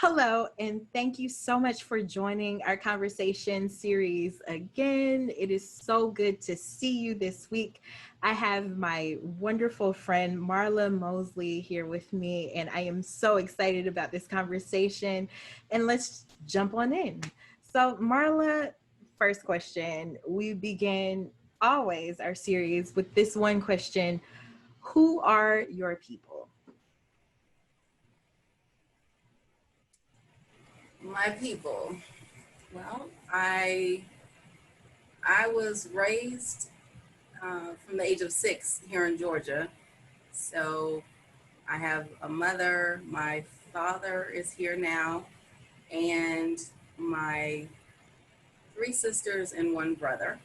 Hello, and thank you so much for joining our conversation series again. It is so good to see you this week. I have my wonderful friend Marla Mosley here with me, and I am so excited about this conversation. And let's jump on in. So, Marla, first question. We begin always our series with this one question: who are your people? My people. Well, I was raised from the age of 6 here in Georgia. So I have a mother. My father is here now, and my 3 sisters and one brother.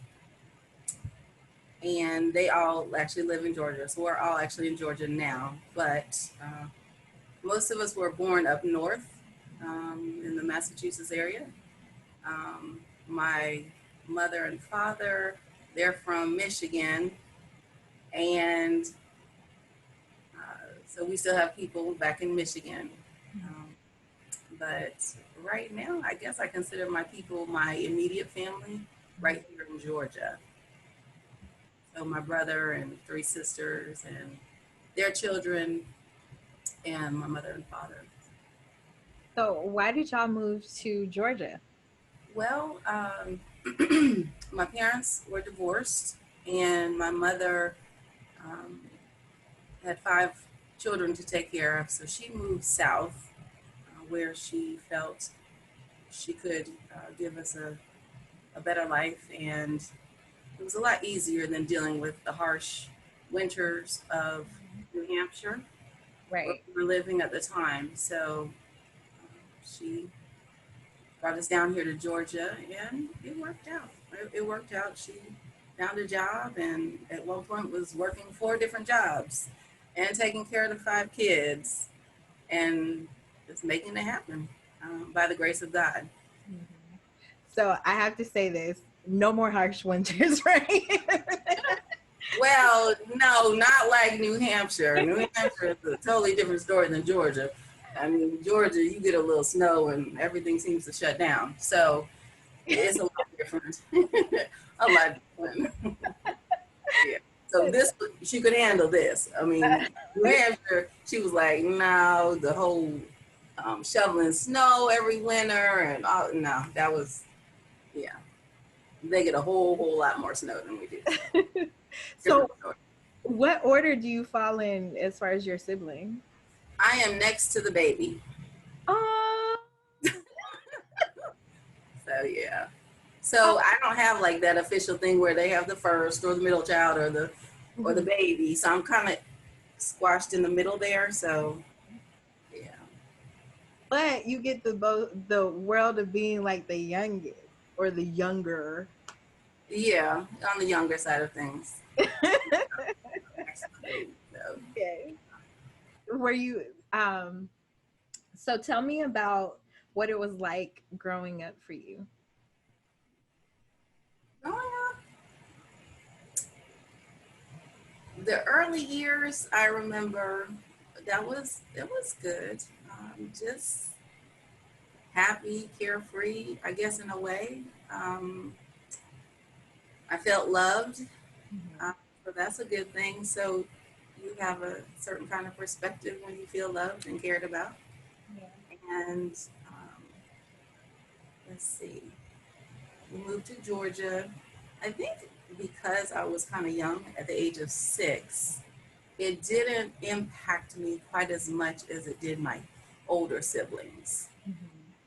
And they all actually live in Georgia. So we're all actually in Georgia now. But most of us were born up north in the Massachusetts area. My mother and father, they're from Michigan. And so we still have people back in Michigan. Um, but right now, I guess I consider my people my immediate family right here in Georgia. So my brother and 3 sisters and their children and my mother and father. So, why did y'all move to Georgia? Well, my parents were divorced, and my mother um, had 5 children to take care of. So she moved south where she felt she could give us a better life. And it was a lot easier than dealing with the harsh winters of New Hampshire where Right. we were living at the time. So she brought us down here to Georgia, and it worked out. It worked out. She found a job, and at one point was working 4 different jobs and taking care of the 5 kids and just making it happen by the grace of God. Mhm. So I have to say this: no more harsh winters, right? Well, no, not like New Hampshire. New Hampshire is a totally different story than Georgia. I mean, Georgia, you get a little snow and everything seems to shut down. So it's a lot different. A lot different. Yeah. So this, she could handle this. I mean, New Hampshire, she was like, no, the whole shoveling snow every winter and all, no, that was, yeah. They get a whole lot more snow than we do. So So, different story. what order do you fall in as far as your siblings? I am next to the baby. Oh, So yeah. oh, So I don't have like that official thing where they have the first or the middle child or the mhm. baby. So I'm kind of squashed in the middle there. So yeah. But you get the world of being like the youngest or the younger. Yeah, on the younger side of things. Next to the baby. So Okay. Were you so tell me about what it was like growing up for you. growing up, the early years I remember it was good. Just happy, carefree, I guess in a way. I felt loved. Mhm. Uh, so that's a good thing. So you have a certain kind of perspective when you feel loved and cared about. Yeah. And um, let's see, we moved to Georgia. I think because I was kind of young at the age of 6, it didn't impact me quite as much as it did my older siblings, Mhm.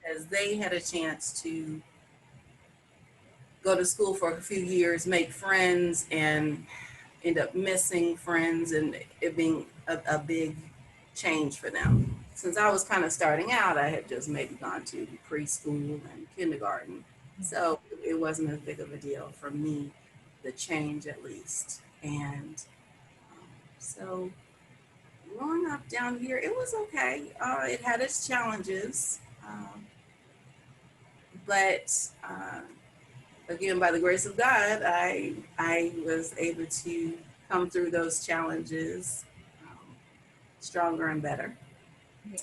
as they had a chance to go to school for a few years, make friends, and end up missing friends and it being a big change for them. Since I was kind of starting out, I had just maybe gone to preschool and kindergarten. So it wasn't as big of a deal for me, the change at least. And so growing up down here, it was okay. It had its challenges. But again, by the grace of God, I was able to come through those challenges stronger and better. Yeah.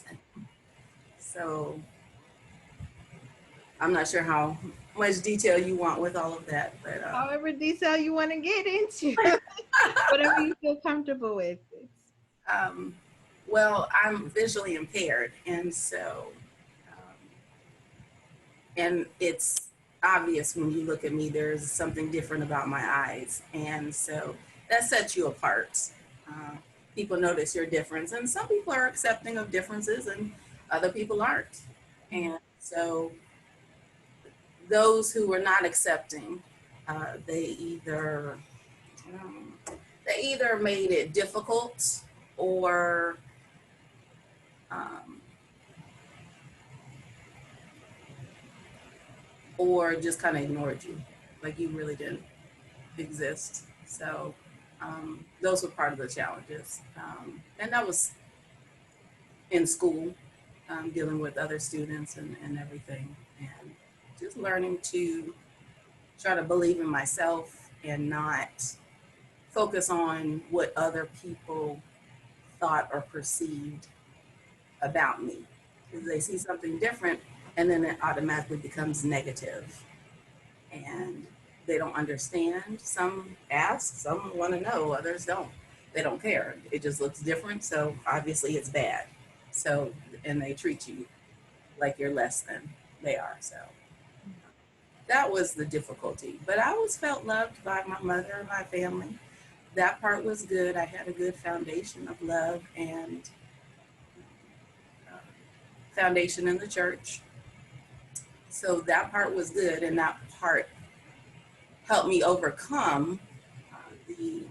So I'm not sure how much detail you want with all of that, but However detail you want to get into, whatever you feel comfortable with. um, well, I'm visually impaired, and so and it's obvious when you look at me, there's something different about my eyes, and so that sets you apart. Uh, People notice your difference, and some people are accepting of differences, and other people aren't. And so those who were not accepting, they either um, they either made it difficult or um, or just kind of ignored you, like you really didn't exist. So those were part of the challenges, and that was in school, dealing with other students and everything, and just learning to try to believe in myself and not focus on what other people thought or perceived about me. Because they see something different and then it automatically becomes negative. And they don't understand. Some ask, some want to know, others don't. They don't care. It just looks different, so obviously it's bad. So, and they treat you like you're less than they are. So that was the difficulty. But I always felt loved by my mother and my family. That part was good. I had a good foundation of love and uh, foundation in the church. So that part was good, and that part helped me overcome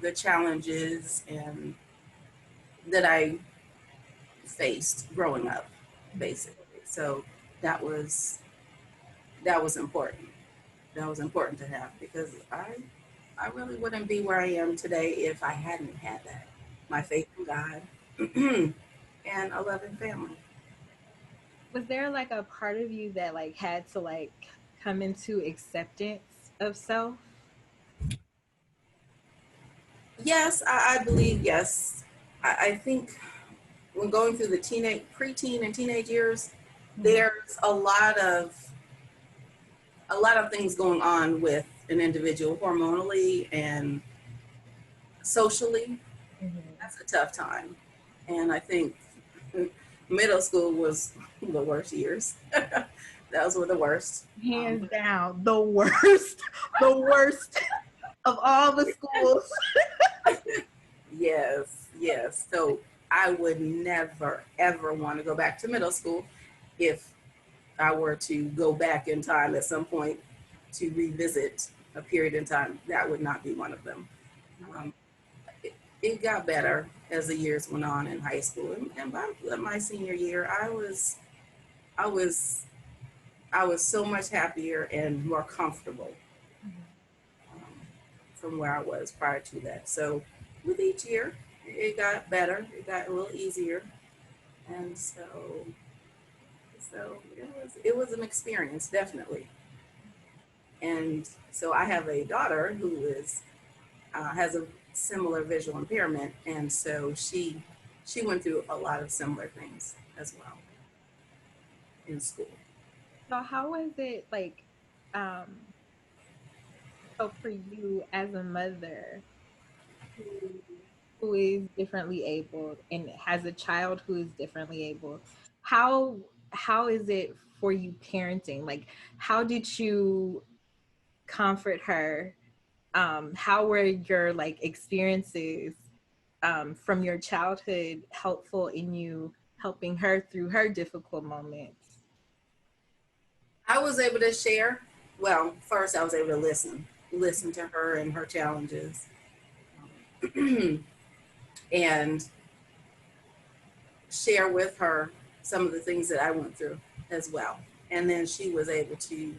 the challenges and that I faced growing up, basically. So that was that was important. That was important to have because I really wouldn't be where I am today if I hadn't had that. My faith in God and a loving family. Was there like a part of you that like had to like come into acceptance of self? Yes, I believe yes. I think when going through the preteen and teenage years, Mhm. there's a lot of things going on with an individual hormonally and socially. Mhm. That's a tough time. And I think middle school was the worst years. Those were the worst. Hands down, the worst, the worst of all the schools. Yes, yes. So I would never, ever want to go back to middle school if I were to go back in time at some point to revisit a period in time. That would not be one of them. Um, it got better as the years went on in high school, and by my senior year, I was, I was so much happier and more comfortable um, from where I was prior to that. So, with each year, it got better. It got a little easier, and so it was an experience definitely. And so I have a daughter who is has a similar visual impairment, and so she went through a lot of similar things as well in school. So how was it like um so for you as a mother who who is differently abled and has a child who is differently abled, how how is it for you parenting? Like how did you comfort her? How were your like experiences from your childhood helpful in you helping her through her difficult moments? I was able to share. Well, first I was able to listen to her and her challenges, and share with her some of the things that I went through as well. And then she was able to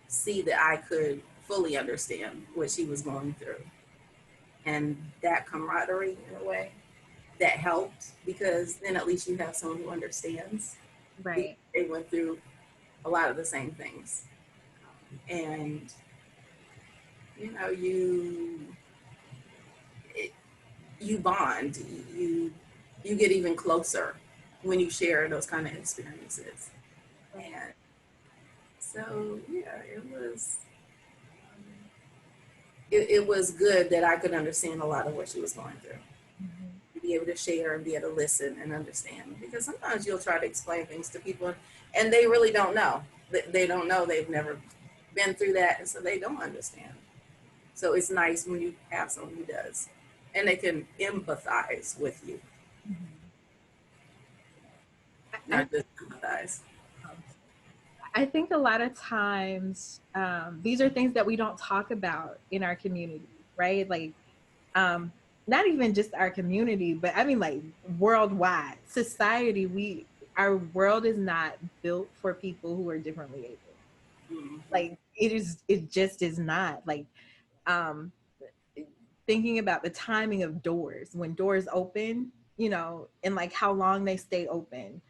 see that I could fully understand what she was going through. And that camaraderie, in a way, that helped because then at least you have someone who understands. Right. They went through a lot of the same things. And, you know, you bond, you, you get even closer when you share those kind of experiences. And so, yeah, it was good that I could understand a lot of what she was going through. Mhm. To be able to share and be able to listen and understand. Because sometimes you'll try to explain things to people and they really don't know. They don't know. They've never been through that, and so they don't understand. So it's nice when you have someone who does, and they can empathize with you, Mhm. I, not just empathize. I think a lot of times these are things that we don't talk about in our community, right? Like, um, not even just our community, but I mean, like worldwide society. Our world is not built for people who are differently able. Mm-hmm. Like, it just is not. Like, um, thinking about the timing of doors when doors open, and like how long they stay open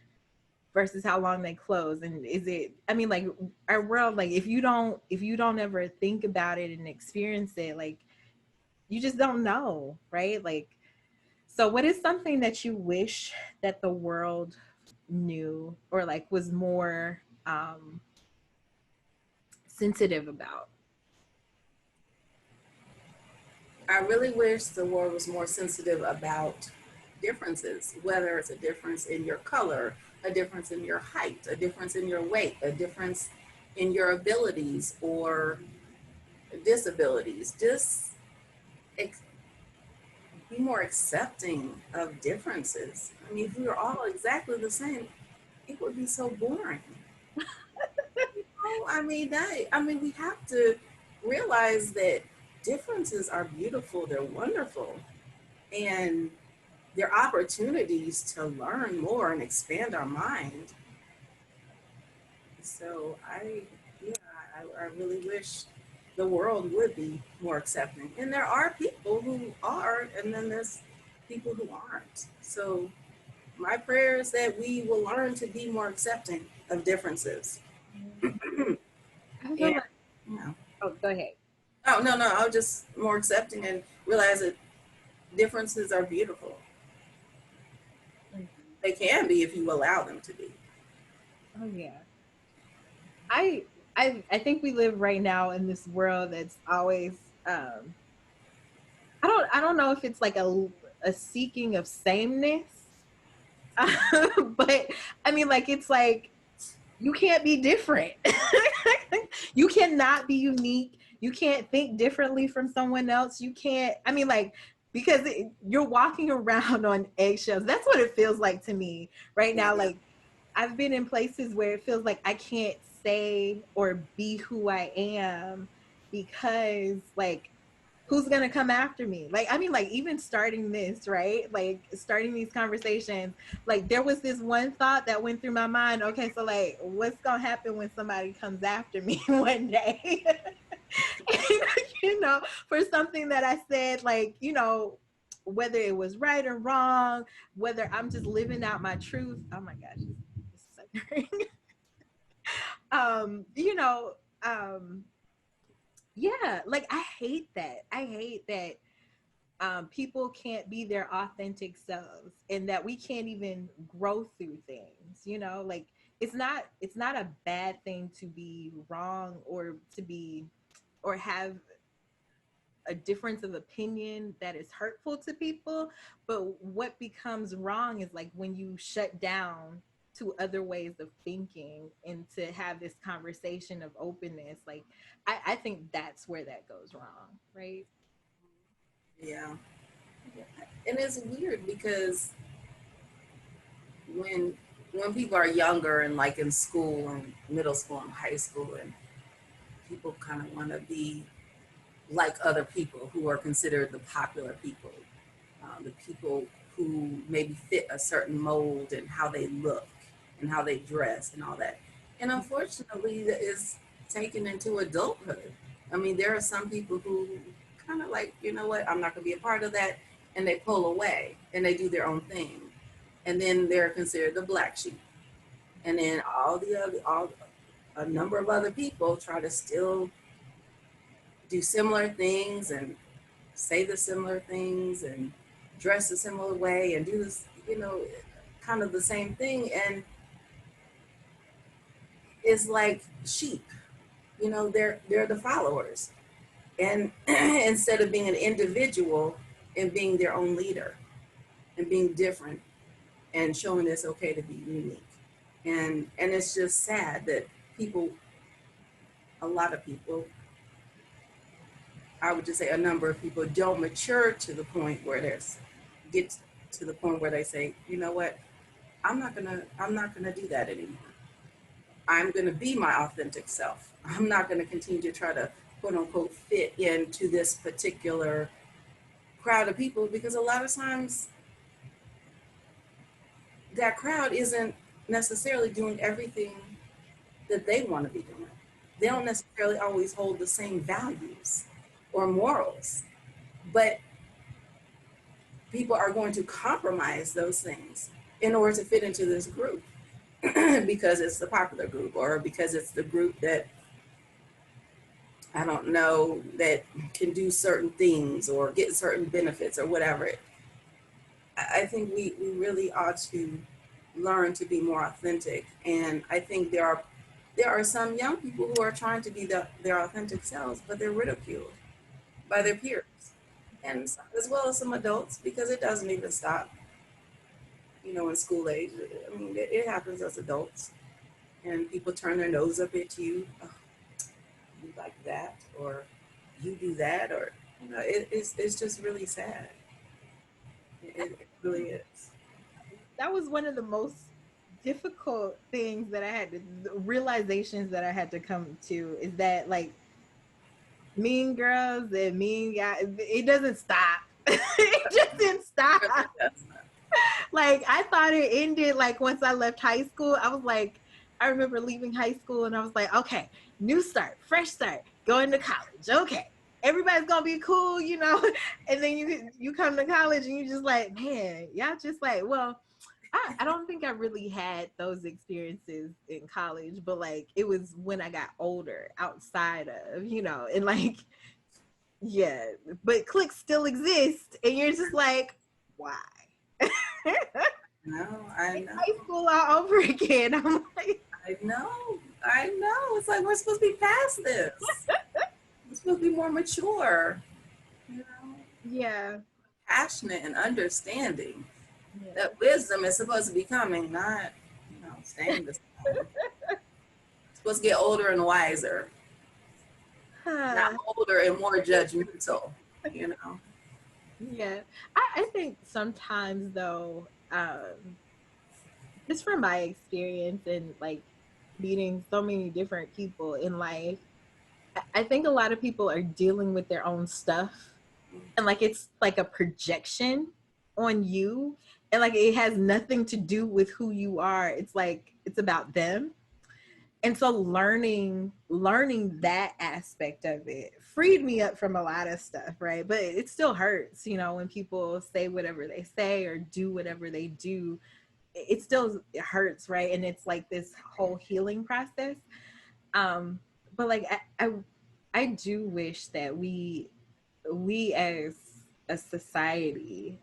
versus how long they close. And is it, I mean, like our world, like if you don't ever think about it and experience it, like you just don't know, right? Like, so what is something that you wish that the world knew or like was more sensitive about? I really wish the world was more sensitive about differences, whether it's a difference in your color, a difference in your height, a difference in your weight, a difference in your abilities or disabilities. Just ex- be more accepting of differences. I mean, if we were all exactly the same, it would be so boring. Oh, I mean that. I mean, we have to realize that differences are beautiful. They're wonderful, and they're opportunities to learn more and expand our mind. So yeah, I really wish the world would be more accepting. And there are people who are, and then there's people who aren't. So my prayer is that we will learn to be more accepting of differences. And I feel like, you know, oh, go ahead. oh no, no, I was just more accepting and realize that differences are beautiful. Mhm. They can be if you allow them to be. Oh yeah. I I think we live right now in this world that's always um I don't know if it's like a seeking of sameness. But I mean, like, it's like you can't be different. You cannot be unique. You can't think differently from someone else. You can't, I mean, like, because you're walking around on eggshells. That's what it feels like to me right now. Yeah. Like, I've been in places where it feels like I can't say or be who I am because, like, who's gonna come after me? Like, I mean, like, even starting this, right? Like, starting these conversations, like, there was this one thought that went through my mind. Okay, so like, what's gonna happen when somebody comes after me one day? you know, for something that I said, like, whether it was right or wrong, whether I'm just living out my truth. Oh my gosh, it's suffering. um, you know, um, yeah, like I hate that. I hate that people can't be their authentic selves and that we can't even grow through things, like it's not a bad thing to be wrong or to be or have a difference of opinion that is hurtful to people. But what becomes wrong is like when you shut down to other ways of thinking and to have this conversation of openness. Like, I think that's where that goes wrong, right? Yeah. And it's weird because when when people are younger and like in school and middle school and high school and people kind of want to be like other people who are considered the popular people, the people who maybe fit a certain mold and how they look and how they dress and all that. And unfortunately, that is taken into adulthood. I mean, there are some people who kind of like, you know what, I'm not going to be a part of that. And they pull away and they do their own thing. And then they're considered the black sheep. And then all a number of other people try to still do similar things and say the similar things and dress a similar way and do this, kind of the same thing, and it's like sheep, they're the followers, and instead of being an individual and being their own leader and being different and showing it's okay to be unique. And it's just sad that people, a lot of people, I would just say a number of people, don't mature to the point where get to the point where they say, you know what, I'm not gonna do that anymore. I'm gonna be my authentic self. I'm not gonna continue to try to quote unquote fit into this particular crowd of people, because a lot of times that crowd isn't necessarily doing everything that they want to be doing. They don't necessarily always hold the same values or morals, but people are going to compromise those things in order to fit into this group because it's the popular group, or because it's the group that, I don't know, that can do certain things or get certain benefits or whatever. I think we really ought to learn to be more authentic. And I think there are some young people who are trying to be their authentic selves, but they're ridiculed by their peers, and as well as some adults, because it doesn't even stop, in school age. I mean, it happens as adults, and people turn their nose up at you. Oh, you like that, or you do that, or it's just really sad. It really is. That was one of the most difficult things that I had to, realizations that I had to come to, is that like mean girls and mean guys, it doesn't stop. It doesn't stop. Like I thought it ended like once I left high school. I was like, I remember leaving high school and I was like, okay, new start, fresh start, going to college. Okay, everybody's gonna be cool, you know. And then you come to college and you just like, man, y'all just like, well, I don't think I really had those experiences in college, but like it was when I got older, outside of, and like, yeah, but cliques still exist, and you're just like, why? No, I know. High school all over again. I'm like, I know. It's like we're supposed to be past this. We're supposed to be more mature, you know, yeah, passionate and understanding. yeah. That wisdom is supposed to be coming, not, staying the same. Supposed to get older and wiser, not Huh. older and more judgmental, you know. Yeah. I think sometimes though, just from my experience and like meeting so many different people in life, I think a lot of people are dealing with their own stuff, and like it's like a projection on you, and like it has nothing to do with who you are. It's like it's about them. And so learning that aspect of it freed me up from a lot of stuff, right? But it still hurts, when people say whatever they say or do whatever they do. It still hurts, right? And it's like this whole healing process. But like I do wish that we as a society,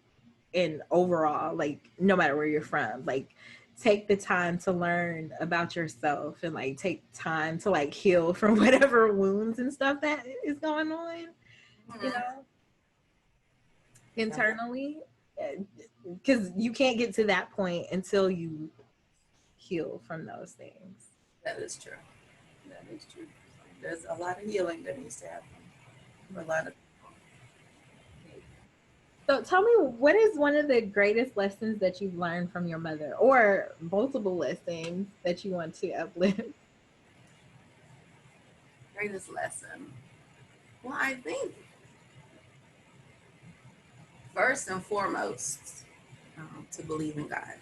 and overall, like no matter where you're from, like take the time to learn about yourself, and like take time to like heal from whatever wounds and stuff that is going on, you Mhm. know, internally, because you can't get to that point until you heal from those things. That is true. That is true. There's a lot of healing that needs to happen for a lot of. So tell me, what is one of the greatest lessons that you've learned from your mother, or multiple lessons that you want to uplift? Greatest lesson. Well, I think first and foremost, to believe in God,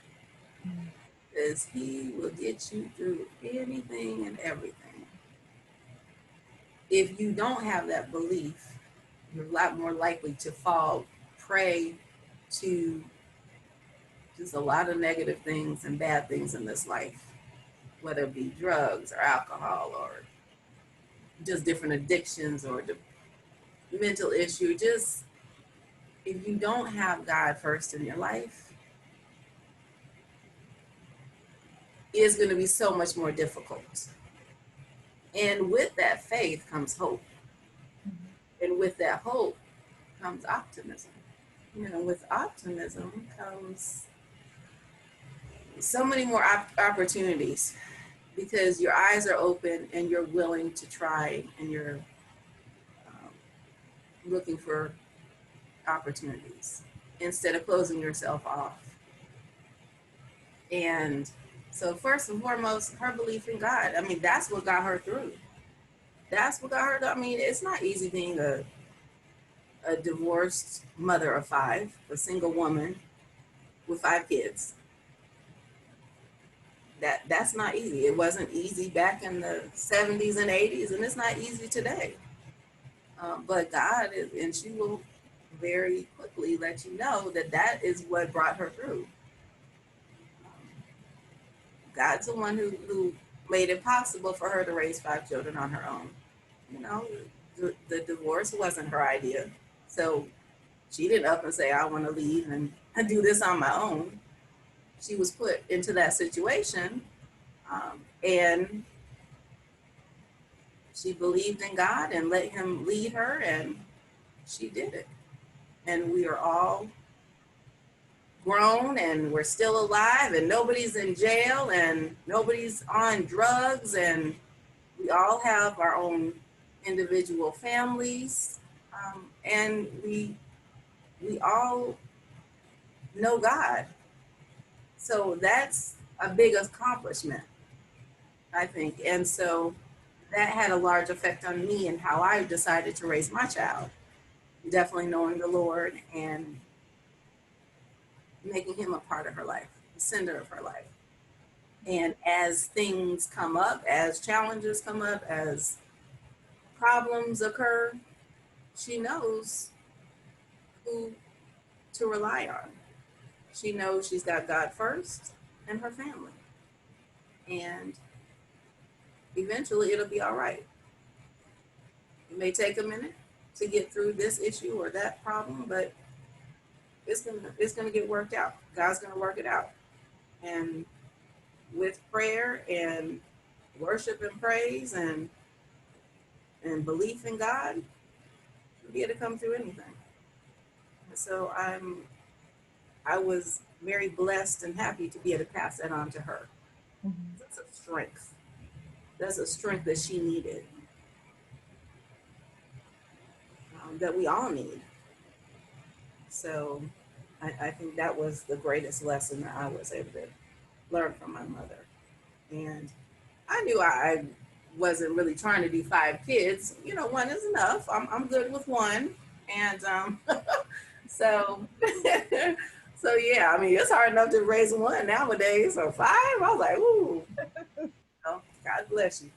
because He will get you through anything and everything. If you don't have that belief, you're a lot more likely to fall prey to just a lot of negative things and bad things in this life, whether it be drugs or alcohol or just different addictions or the mental issue. Just if you don't have God first in your life, is going to be so much more difficult. And with that faith comes hope. And with that hope comes optimism. With optimism comes so many more opportunities because your eyes are open and you're willing to try and you're um, looking for opportunities instead of closing yourself off. And so, first and foremost, her belief in God. I mean, that's what got her through. That's what got her through. I mean, it's not easy being a divorced mother of five, a single woman with five kids. That's not easy. It wasn't easy back in the 70s and 80s, and it's not easy today. But God is, and she will very quickly let you know that that is what brought her through. God's the one who made it possible for her to raise five children on her own. You know, the divorce wasn't her idea. So she didn't up and say, I want to leave and do this on my own. She was put into that situation, and she believed in God and let him lead her, and she did it. And we are all grown and we're still alive and nobody's in jail and nobody's on drugs, and we all have our own individual families, and we all know God. So that's a big accomplishment, I think. And so that had a large effect on me and how I decided to raise my child. Definitely knowing the Lord and making him a part of her life, the center of her life. And as things come up, as challenges come up, as problems occur, she knows who to rely on. She knows she's got God first and her family. And eventually it'll be all right. It may take a minute to get through this issue or that problem, but it's gonna get worked out. God's gonna work it out. And with prayer and worship and praise and belief in God, you'll be able to come through anything. And so I was very blessed and happy to be able to pass that on to her. Mhm. That's a strength. That's a strength that she needed, that we all need. So I think that was the greatest lesson that I was able to learn from my mother. And I knew I wasn't really trying to do five kids. One is enough. I'm good with one. And so, so yeah, I mean, it's hard enough to raise one nowadays. So five, I was like, ooh, God bless you.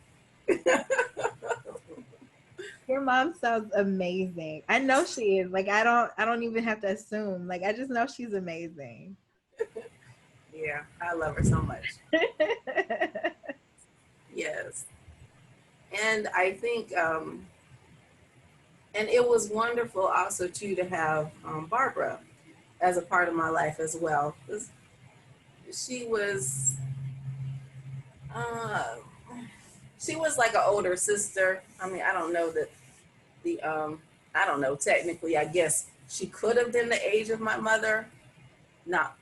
Your mom sounds amazing. I know she is. Like I don't even have to assume. Like I just know she's amazing. Yeah, I love her so much. Yes. And I think, and it was wonderful also too to have Barbara as a part of my life as well. 'Cause she was, uh, she was like an older sister. I mean, I don't know that the, I don't know, technically, I guess she could have been the age of my mother. Not,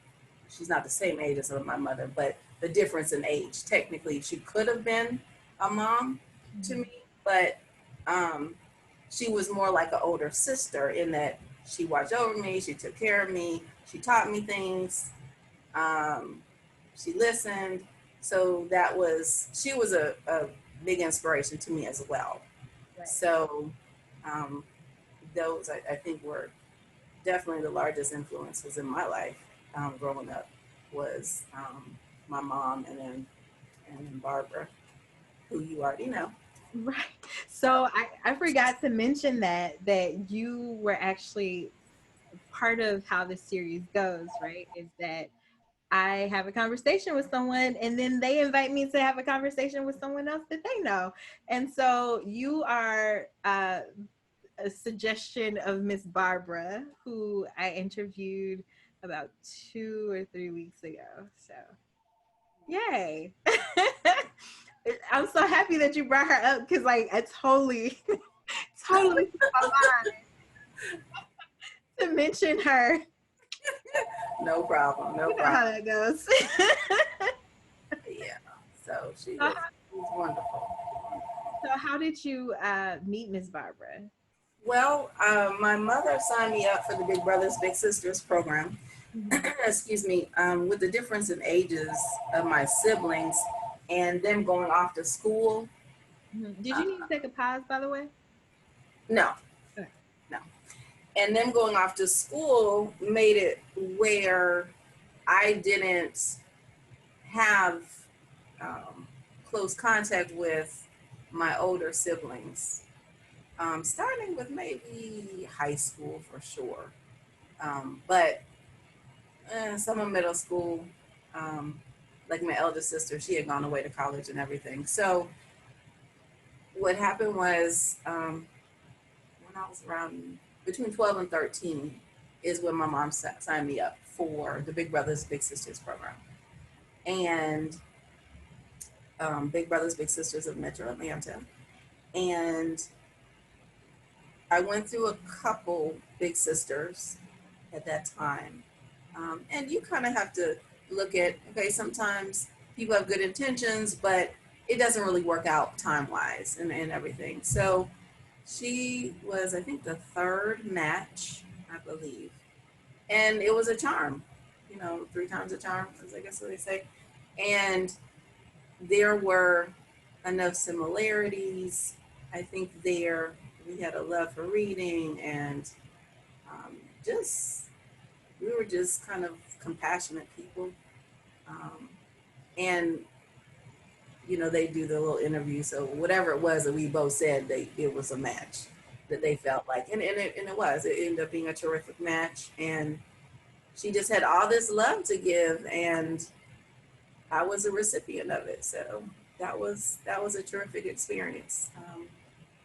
she's not the same age as my mother, but the difference in age. Technically, she could have been a mom to Mhm. me, but um, she was more like an older sister in that she watched over me, she took care of me, she taught me things, um, she listened. So she was a big inspiration to me as well. Right. So um, those I think were definitely the largest influences in my life, growing up was my mom and then Barbara, who you already know. Right. So I forgot to mention that you were actually part of how the series goes, right? Is that I have a conversation with someone and then they invite me to have a conversation with someone else that they know. And so you are a suggestion of Miss Barbara, who I interviewed about 2 or 3 weeks ago. So Yay. I'm so happy that you brought her up because like I totally totally put my mind to mention her. No problem, no You know how problem. that goes. Yeah. So so, how, she was wonderful. so how did you meet Miss Barbara? Well, my mother signed me up for the Big Brothers Big Sisters program. Mhm. Excuse me. With the difference in ages of my siblings and them going off to school. Mhm. Did Uh, you need to take a pause, by the way? no, Okay. no. And them going off to school made it where I didn't have close contact with my older siblings, starting with maybe high school for sure. But some of middle school, um, like my eldest sister, she had gone away to college and everything. So what happened was when I was around between 12 and 13 is when my mom signed me up for the Big Brothers Big Sisters program. And Big Brothers Big Sisters of Metro Atlanta. And I went through a couple big sisters at that time. And you kind of have to look at, okay, sometimes people have good intentions, but it doesn't really work out time wise and everything. So she was, I think, the third match, I believe. And it was a charm, you know, three times a charm, as I guess what they say. And there were enough similarities. I think there we had a love for reading and um, just we were just kind of compassionate people. Um, and they do the little interview. So whatever it was that we both said, it was a match that they felt like, and it was. It ended up being a terrific match, and she just had all this love to give, and I was a recipient of it. So that was a terrific experience.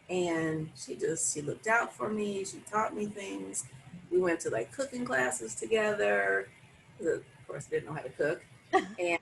And she looked out for me. She taught me things. We went to like cooking classes together. Of course, didn't know how to cook, and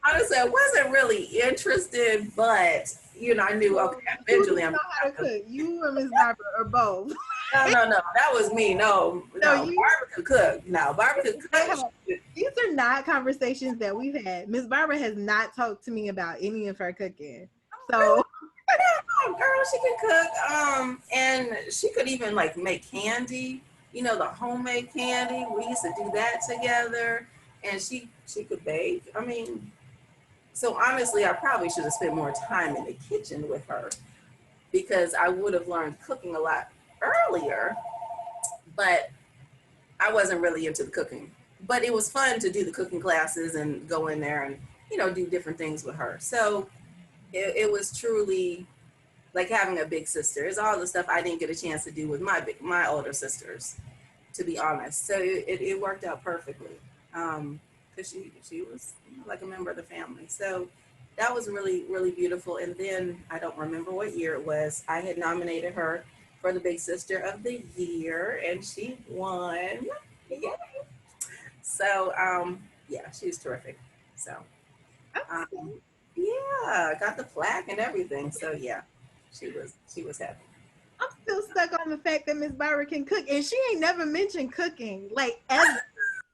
honestly, I wasn't really interested, but I knew okay. So who Eventually, didn't I'm know gonna how to have to. cook? You or Miss Barbara or both? No, no, no. That was me. No, No, no. you. Barbara could cook. No, Barbara could Wait, cook. hold on. These are not conversations that we've had. Miss Barbara has not talked to me about any of her cooking. Really? So Yeah, girl, she could cook. And she could even like make candy. The homemade candy. We used to do that together. And she could bake. I mean, so honestly, I probably should have spent more time in the kitchen with her because I would have learned cooking a lot earlier. But I wasn't really into the cooking. But it was fun to do the cooking classes and go in there and do different things with her. So it was truly like having a big sister. It's all the stuff I didn't get a chance to do with my older sisters, to be honest. So it worked out perfectly because she was like a member of the family. So that was really really beautiful. And then I don't remember what year it was. I had nominated her for the Big Sister of the Year, and she won. Yeah. So yeah, she's terrific. So okay. um, yeah, got the plaque and everything. So yeah, she was happy. I'm still stuck on the fact that Miss Barbara can cook, and she ain't never mentioned cooking, like ever.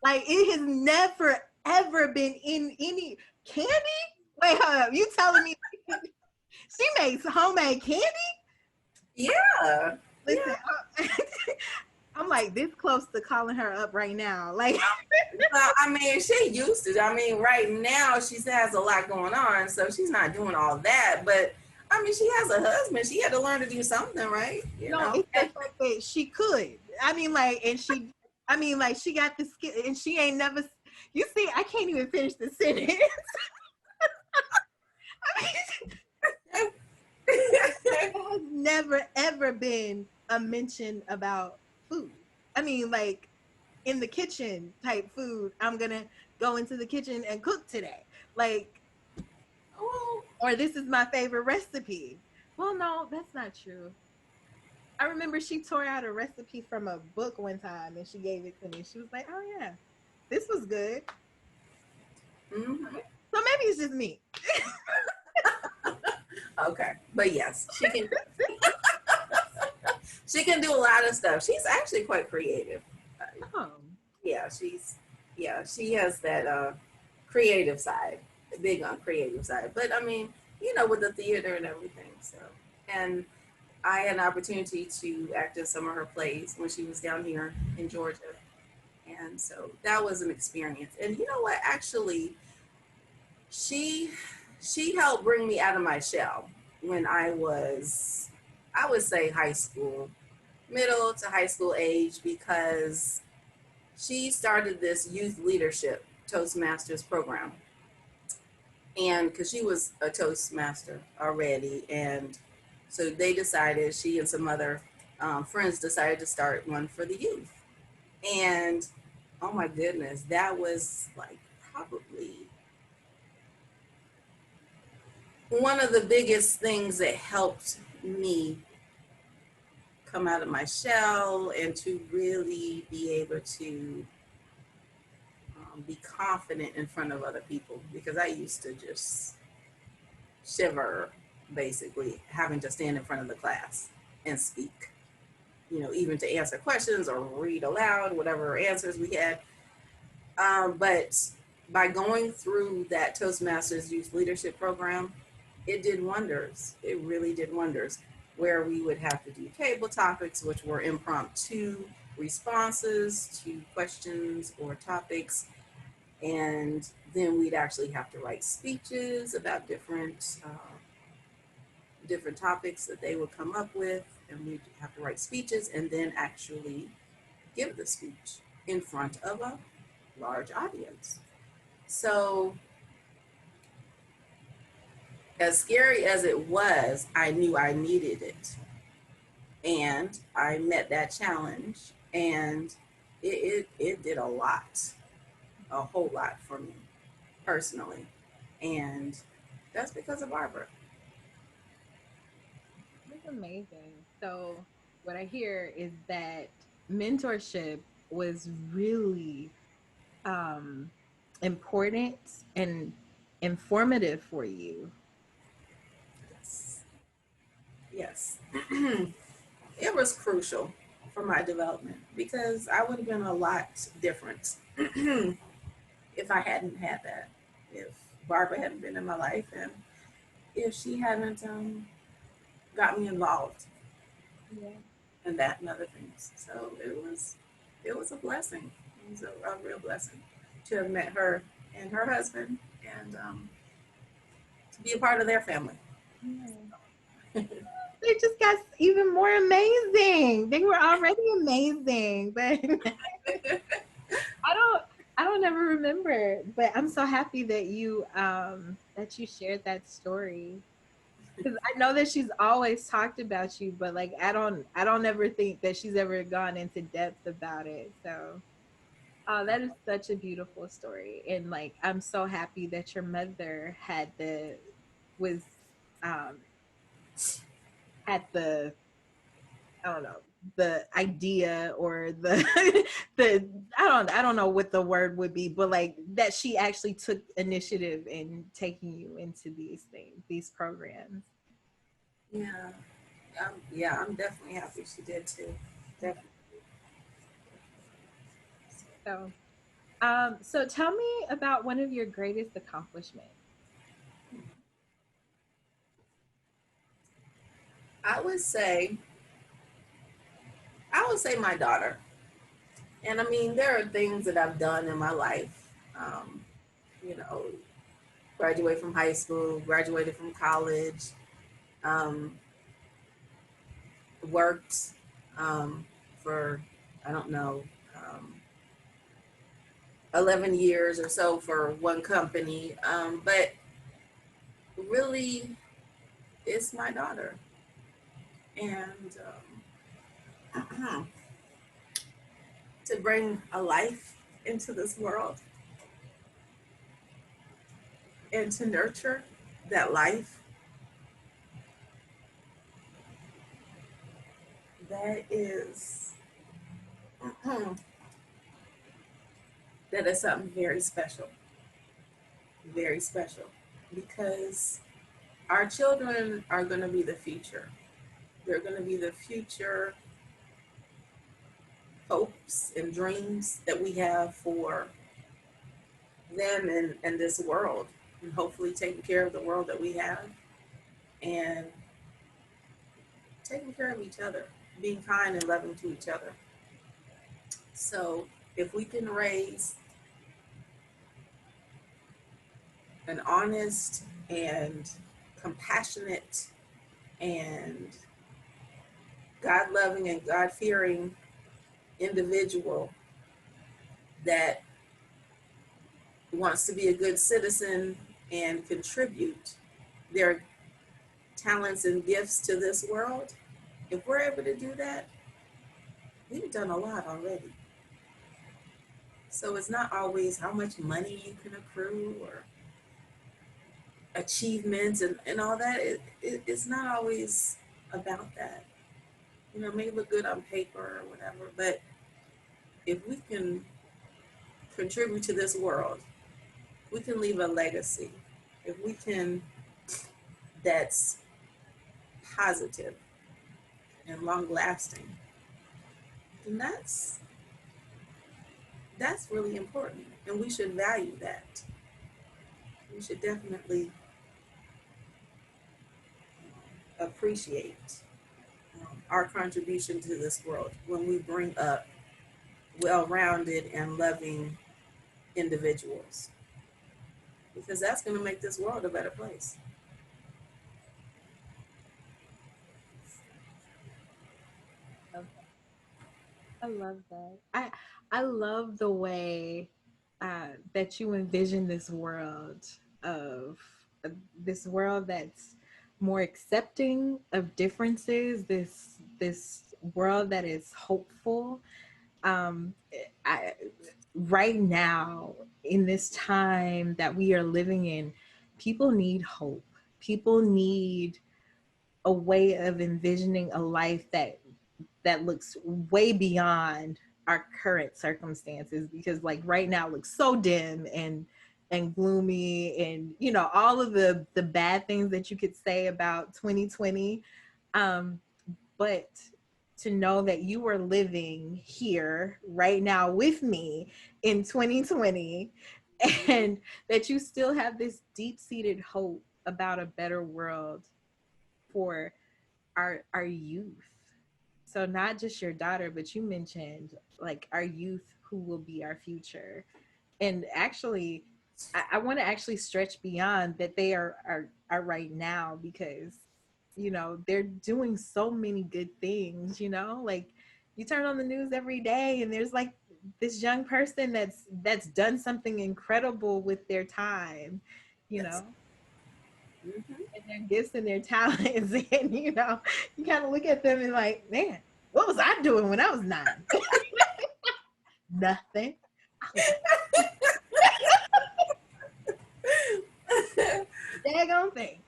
Like it has never ever been in any candy. Wait, hold up. You telling me she makes homemade candy? Yeah, Listen, yeah. I'm like this close to calling her up right now. Like, Well, I mean, she used to. I mean, right now she has a lot going on, so she's not doing all that. But I mean, she has a husband. She had to learn to do something, right? no, it's the fact that she could. I mean, like, and she, I mean, like, she got the skill, and she ain't never. You see, I can't even finish the sentence. I mean, there has never ever been a mention about food. I mean, like in the kitchen type food. I'm gonna go into the kitchen and cook today. Like, Oh, or this is my favorite recipe. Well, no, that's not true. I remember she tore out a recipe from a book one time and she gave it to me. She was like, "Oh yeah, this was good." mm-hmm. maybe it's just me. Okay, but yes, she can do a lot of stuff. She's actually quite creative. Oh, Yeah, she has that creative side, big on creative side. But I mean, with the theater and everything. So, and I had an opportunity to act in some of her plays when she was down here in Georgia, and so that was an experience. And you know what? Actually, she she helped bring me out of my shell when I would say high school, middle to high school age, because she started this youth leadership Toastmasters program. And because she was a Toastmaster already, and so they decided, she and some other friends decided to start one for the youth. And oh my goodness, that was like probably one of the biggest things that helped me come out of my shell and to really be able to be confident in front of other people, because I used to just shiver, basically having to stand in front of the class and speak, even to answer questions or read aloud, whatever answers we had. But by going through that Toastmasters Youth Leadership Program, it did wonders. It really did wonders, where we would have to do table topics, which were impromptu responses to questions or topics. And then we'd actually have to write speeches about different topics that they would come up with, and we'd have to write speeches and then actually give the speech in front of a large audience. So, as scary as it was, I knew I needed it. And I met that challenge, and it did a whole lot for me personally. And that's because of Barbara. that's amazing. So, what I hear is that mentorship was really um, important and informative for you. Yes. Yes. It was crucial for my development, because I would have been a lot different if I hadn't had that, if Barbara hadn't been in my life, and if she hadn't got me involved Yeah. in that and other things. So it was a blessing. It was a real blessing to have met her and her husband, and to be a part of their family. Yeah. They just got even more amazing. They were already amazing, but I don't I don't ever remember. But I'm so happy that you shared that story. Because I know that she's always talked about you, but like I don't ever think that she's ever gone into depth about it. So that is such a beautiful story. And like I'm so happy that your mother was um had the I don't know, the idea or the the I don't know what the word would be, but like that she actually took initiative in taking you into these things, these programs. Yeah, yeah, I'm definitely happy she did too. Definitely. So tell me about one of your greatest accomplishments. I would say, my daughter. And I mean, there are things that I've done in my life. You know, graduated from high school, graduated from college, um, worked for, I don't know, 11 years or so for one company. But really, it's my daughter. And to bring a life into this world and to nurture that life, that is that is something very special, very special because our children are going to be the future. They're going to be the future hopes and dreams that we have for them and this world, and hopefully taking care of the world that we have and taking care of each other, being kind and loving to each other. So if we can raise an honest and compassionate and God loving and God fearing individual that wants to be a good citizen and contribute their talents and gifts to this world, if we're able to do that, we've done a lot already. So it's not always how much money you can accrue or achievements and all that. It's not always about that. You know, it may look good on paper or whatever, but if we can contribute to this world, we can leave a legacy. If we can, that's positive and long lasting, then that's really important. And we should value that. We should definitely appreciate our contribution to this world when we bring up well-rounded and loving individuals, because that's going to make this world a better place. I love that. I love the way that you envision this world of this world that's more accepting of differences. This world that is hopeful. I right now in this time that we are living in, people need hope. People need a way of envisioning a life that looks way beyond our current circumstances, because like right now looks so dim and gloomy, and you know all of the bad things that you could say about 2020. um but to know that you are living here right now with me in 2020, and that you still have this deep-seated hope about a better world for our youth. So not just your daughter, but you mentioned like our youth who will be our future. And actually, I want to actually stretch beyond that. They are right now, because you know they're doing so many good things. You know, like you turn on the news every day, and there's like this young person that's done something incredible with their time. You Yes. know, Mm-hmm. and their gifts and their talents. And you know, you kind of look at them and like, man, what was I doing when I was 9? Nothing. I was a daggone thing.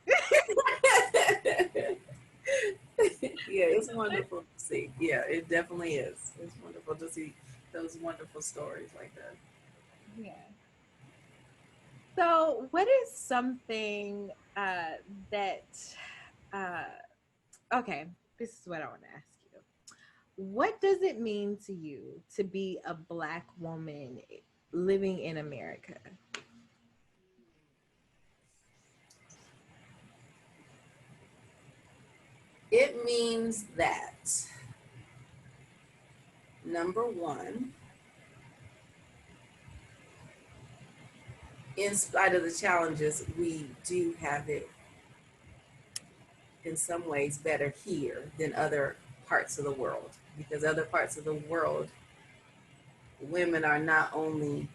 Yeah, it's wonderful to see. Yeah, it definitely is. It's wonderful to see those wonderful stories like that. Yeah. So, what is something that, uh, okay, this is what I want to ask you. What does it mean to you to be a Black woman living in America? It means that, number one, in spite of the challenges, we do have it in some ways better here than other parts of the world. Because other parts of the world, women are not only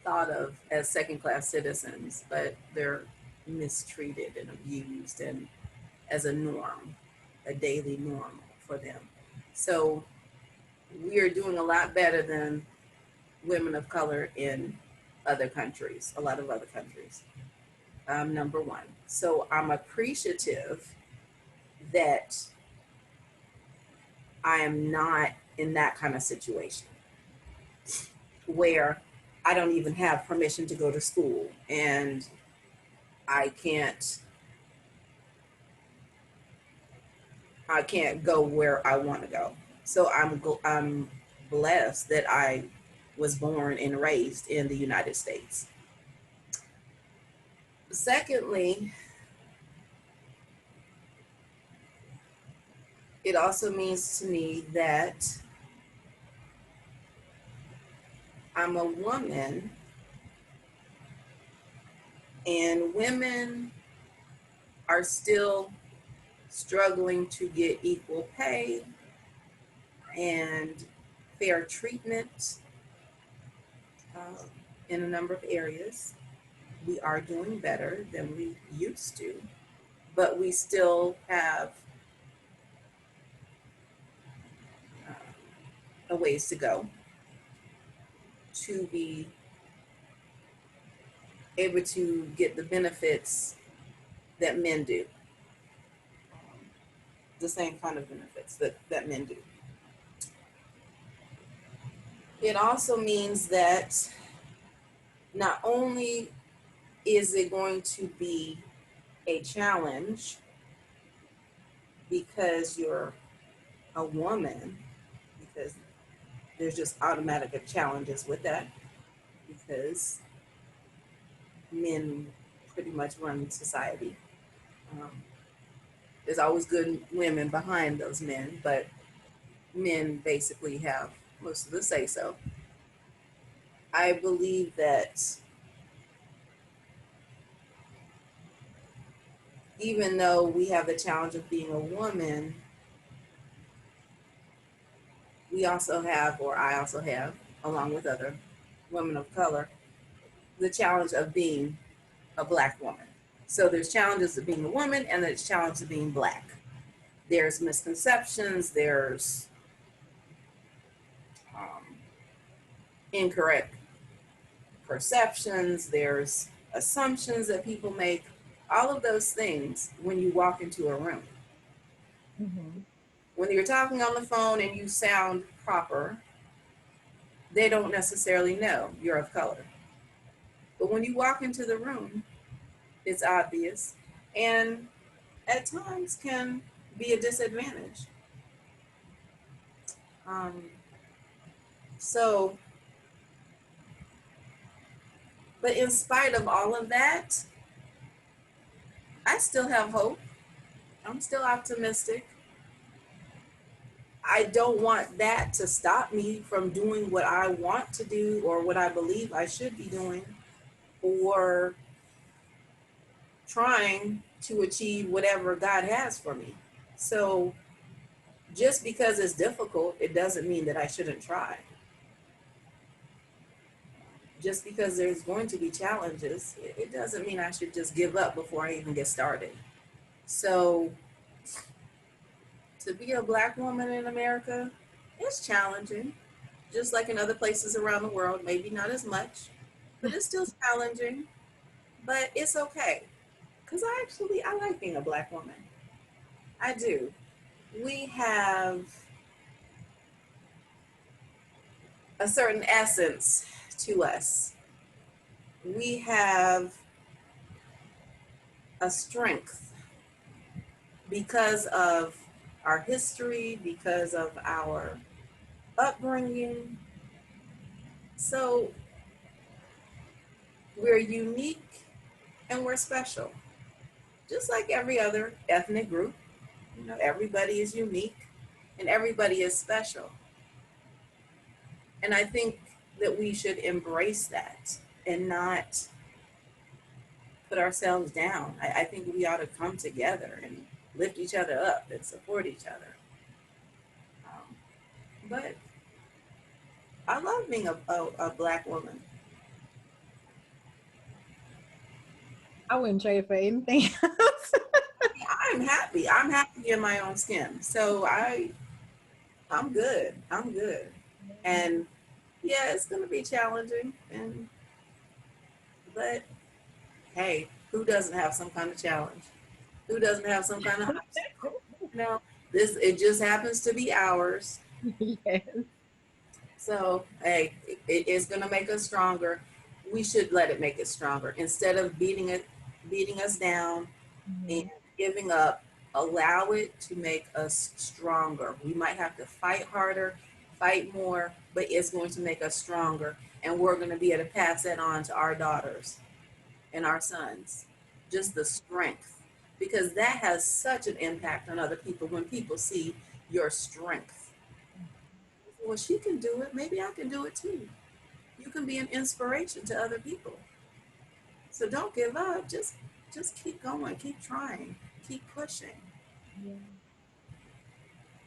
thought of as second class citizens, but they're mistreated and abused and as a norm, a daily norm for them. So we are doing a lot better than women of color in other countries, a lot of other countries. Number one. So I'm appreciative that I am not in that kind of situation. where I don't even have permission to go to school, and I can't I can't go where I want to go. So I'm blessed that I was born and raised in the United States. Secondly, it also means to me that I'm a woman, and women are still struggling to get equal pay and fair treatment uh, in a number of areas. We are doing better than we used to, but we still have uh, a ways to go to be able to get the benefits that men do, the same kind of benefits that men do. It also means that not only is it going to be a challenge because you're a woman, because there's just automatic challenges with that, because men pretty much run society. Um, there's always good women behind those men, but men basically have most of the say so. I believe that even though we have the challenge of being a woman, we also have, or I also have, along with other women of color, the challenge of being a Black woman. So there's challenges of being a woman, and there's challenges of being Black. There's misconceptions, there's um, incorrect perceptions, there's assumptions that people make, all of those things when you walk into a room. Mm-hmm. When you're talking on the phone and you sound proper, they don't necessarily know you're of color. But when you walk into the room, it's obvious and at times can be a disadvantage. Um, so, but in spite of all of that, I still have hope. I'm still optimistic. I don't want that to stop me from doing what I want to do or what I believe I should be doing, or trying to achieve whatever God has for me. So just because it's difficult, it doesn't mean that I shouldn't try. Just because there's going to be challenges, it doesn't mean I should just give up before I even get started. So to be a Black woman in America, it's challenging, just like in other places around the world, maybe not as much, but it's still challenging, but it's okay. Because I like being a Black woman. I do. We have a certain essence to us. We have a strength because of our history, because of our upbringing. So we're unique and we're special, just like every other ethnic group. You know, everybody is unique and everybody is special. And I think that we should embrace that and not put ourselves down. I think we ought to come together and lift each other up and support each other. But I love being a Black woman. I wouldn't trade it for anything else. I'm happy. I'm happy in my own skin. So I'm good. I'm good. And yeah, it's gonna be challenging. And but hey, who doesn't have some kind of challenge? Who doesn't have some kind of obstacle? You know, this it just happens to be ours. Yes. So, hey, it is going to make us stronger. We should let it make us stronger instead of beating us down and Mhm. giving up. Allow it to make us stronger. We might have to fight harder, fight more, but it's going to make us stronger, and we're going to be able to pass that on to our daughters and our sons. Just the strength, because that has such an impact on other people when people see your strength. Well, she can do it. Maybe I can do it too. You can be an inspiration to other people. So don't give up. Just keep going. Keep trying. Keep pushing. Yeah.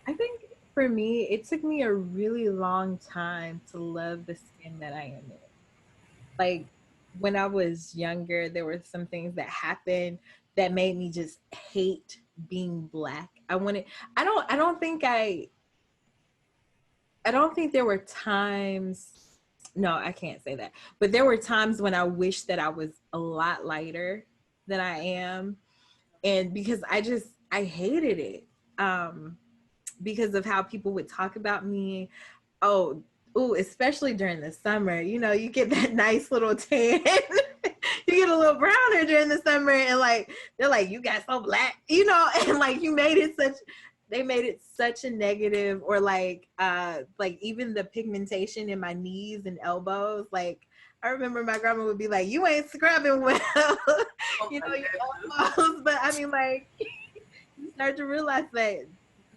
I think for me, it took me a really long time to love the skin that I am in. Like when I was younger, there were some things that happened that made me just hate being black. I don't think I don't think there were times, no, I can't say that. But there were times when I wish that I was a lot lighter than I am. And because I hated it. Because of how people would talk about me. Oh, ooh, especially during the summer, you get that nice little tan. You get a little browner during the summer, and like they're like, you got so black, and like they made it such a negative, or like even the pigmentation in my knees and elbows. Like I remember my grandma would be like, you ain't scrubbing well, Oh my your goodness. elbows. But I mean, like, you start to realize that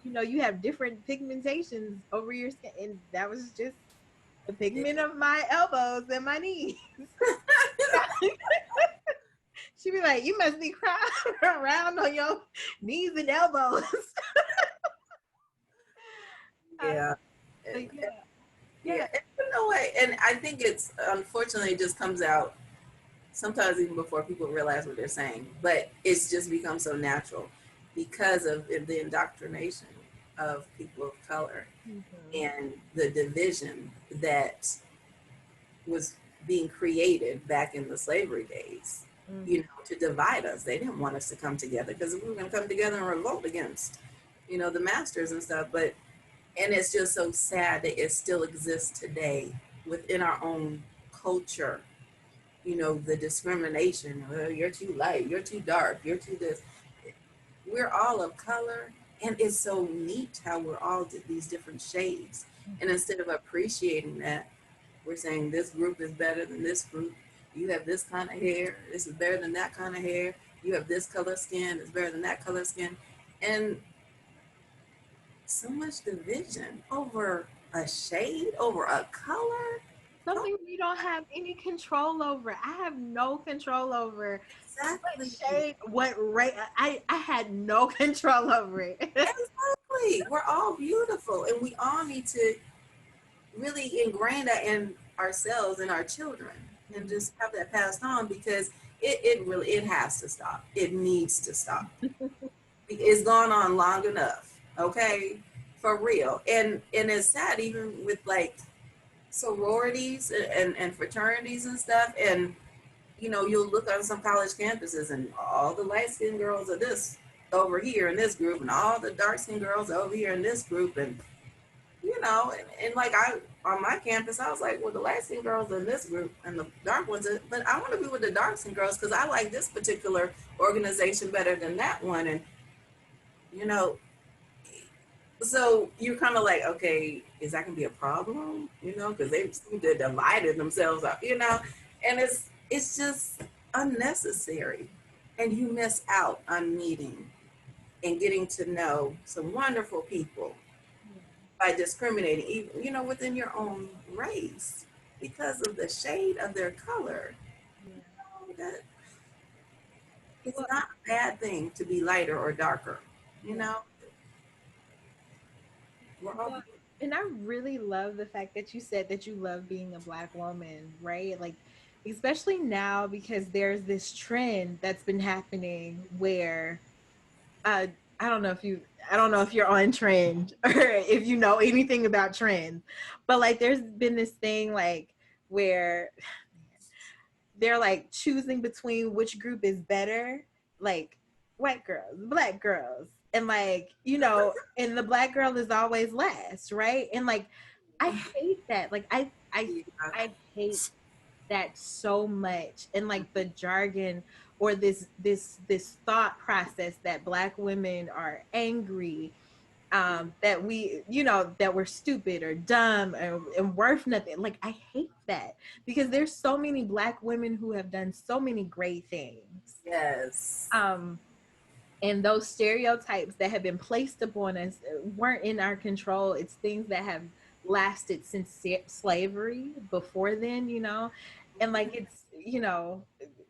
you have different pigmentations over your skin, and that was just the pigment of my elbows and my knees. She'd be like, you must be crying around on your knees and elbows. Yeah. So And, yeah, yeah. yeah. And you know what? And I think it's unfortunately it just comes out sometimes even before people realize what they're saying. But it's just become so natural because of the indoctrination of people of color Mhm. and the division that was being created back in the slavery days, Mhm. to divide us. They didn't want us to come together because we were going to come together and revolt against, the masters and stuff. But, and it's just so sad that it still exists today within our own culture. The discrimination. Well, you're too light, you're too dark, you're too this. We're all of color, and it's so neat how we're all these different shades. And instead of appreciating that, we're saying this group is better than this group. You have this kind of hair. This is better than that kind of hair. You have this color skin. It's better than that color skin. And so much division over a shade, over a color. Oh, Something you don't have any control over. I have no control over what exactly. shade, what rate. I had no control over it. Exactly. We're all beautiful, and we all need to really ingrain that in ourselves and our children, and just have that passed on, because it really it has to stop. It needs to stop. It's gone on long enough, okay, for real. And it's sad, even with like sororities and fraternities and stuff. And you'll look on some college campuses, and all the light-skinned girls are this over here in this group, and all the dark-skinned girls are over here in this group. And and like I on my campus, I was like, well, the light skinned girls are in this group and the dark ones are, but I want to be with the dark skinned girls because I like this particular organization better than that one. And you know, so you're kind of like, okay, is that gonna be a problem? Because they seem to divided themselves up, and it's just unnecessary, and you miss out on meeting and getting to know some wonderful people by discriminating, even within your own race, because of the shade of their color. Yeah. That it's Well, not a bad thing to be lighter or darker. You yeah. know, we're all Well, and I really love the fact that you said that you love being a Black woman, right? Like, especially now because there's this trend that's been happening where uh, I don't know if you're on trend or if you know anything about trends, but like there's been this thing like where they're like choosing between which group is better, like white girls, black girls, and like and the black girl is always last, right? And like I hate that. Like Yeah. I hate that so much. And like the jargon or this thought process that black women are angry, that we, that we're stupid or dumb and worth nothing. Like I hate that, because there's so many black women who have done so many great things. Yes. Um, and those stereotypes that have been placed upon us weren't in our control. It's things that have lasted since slavery, before then, and like it's,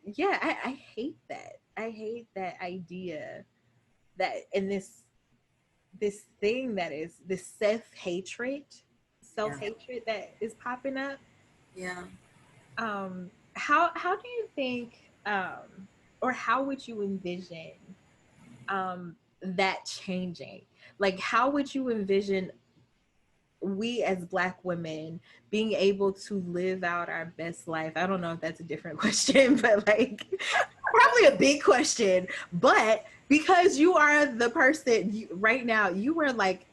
yeah, I hate that. I hate that idea, that in this thing that is this Yeah. self-hatred that is popping up. Yeah. How do you think, or how would you envision that changing? Like how would you envision we as black women being able to live out our best life? I don't know if that's a different question, but like probably a big question. But because you are the person right now, you are like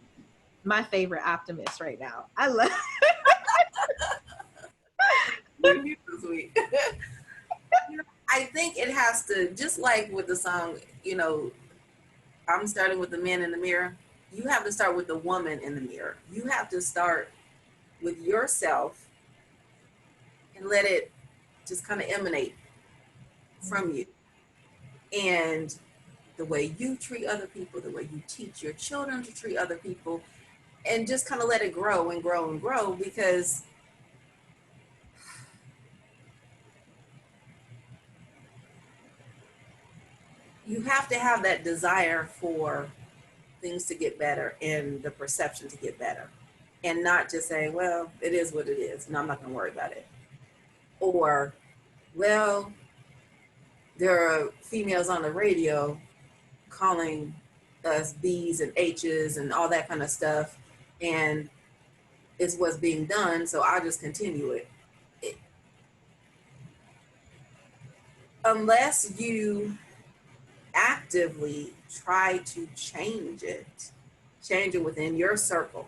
my favorite optimist right now. I love You're so sweet. I think it has to, just like with the song, I'm starting with the man in the mirror. You have to start with the woman in the mirror. You have to start with yourself and let it just kind of emanate from you. And the way you treat other people, the way you teach your children to treat other people, and just kind of let it grow and grow and grow, because you have to have that desire for things to get better and the perception to get better, and not just say, well, it is what it is and I'm not going to worry about it, or, well, there are females on the radio calling us B's and H's and all that kind of stuff, and it's what's being done, so I'll just continue it. Unless you actively try to change it within your circle,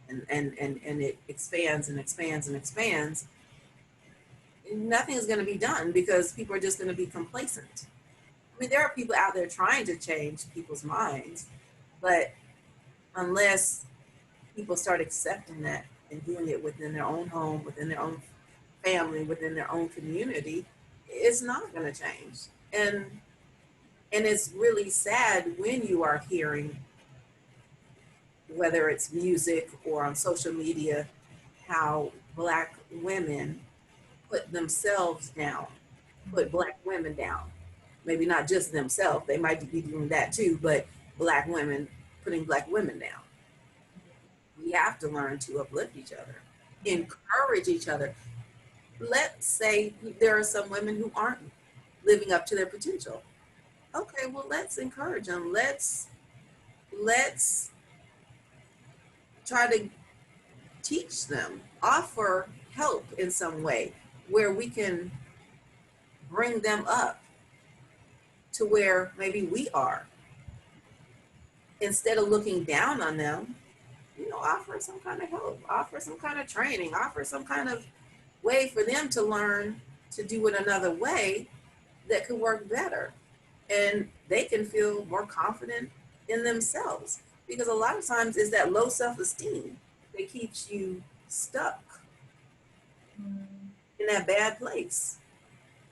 and it expands and expands and expands, nothing is going to be done, because people are just going to be complacent. I mean, there are people out there trying to change people's minds, but unless people start accepting that and doing it within their own home, within their own family, within their own community, it's not going to change. And it's really sad when you are hearing, whether it's music or on social media, how black women put themselves down, put black women down. Maybe not just themselves, they might be doing that too, but black women putting black women down. We have to learn to uplift each other, encourage each other. Let's say there are some women who aren't living up to their potential. Okay, well, let's encourage them. Let's try to teach them, offer help in some way where we can bring them up to where maybe we are. Instead of looking down on them, offer some kind of help, offer some kind of training, offer some kind of way for them to learn to do it another way that could work better. And they can feel more confident in themselves. Because a lot of times it's that low self-esteem that keeps you stuck in that bad place.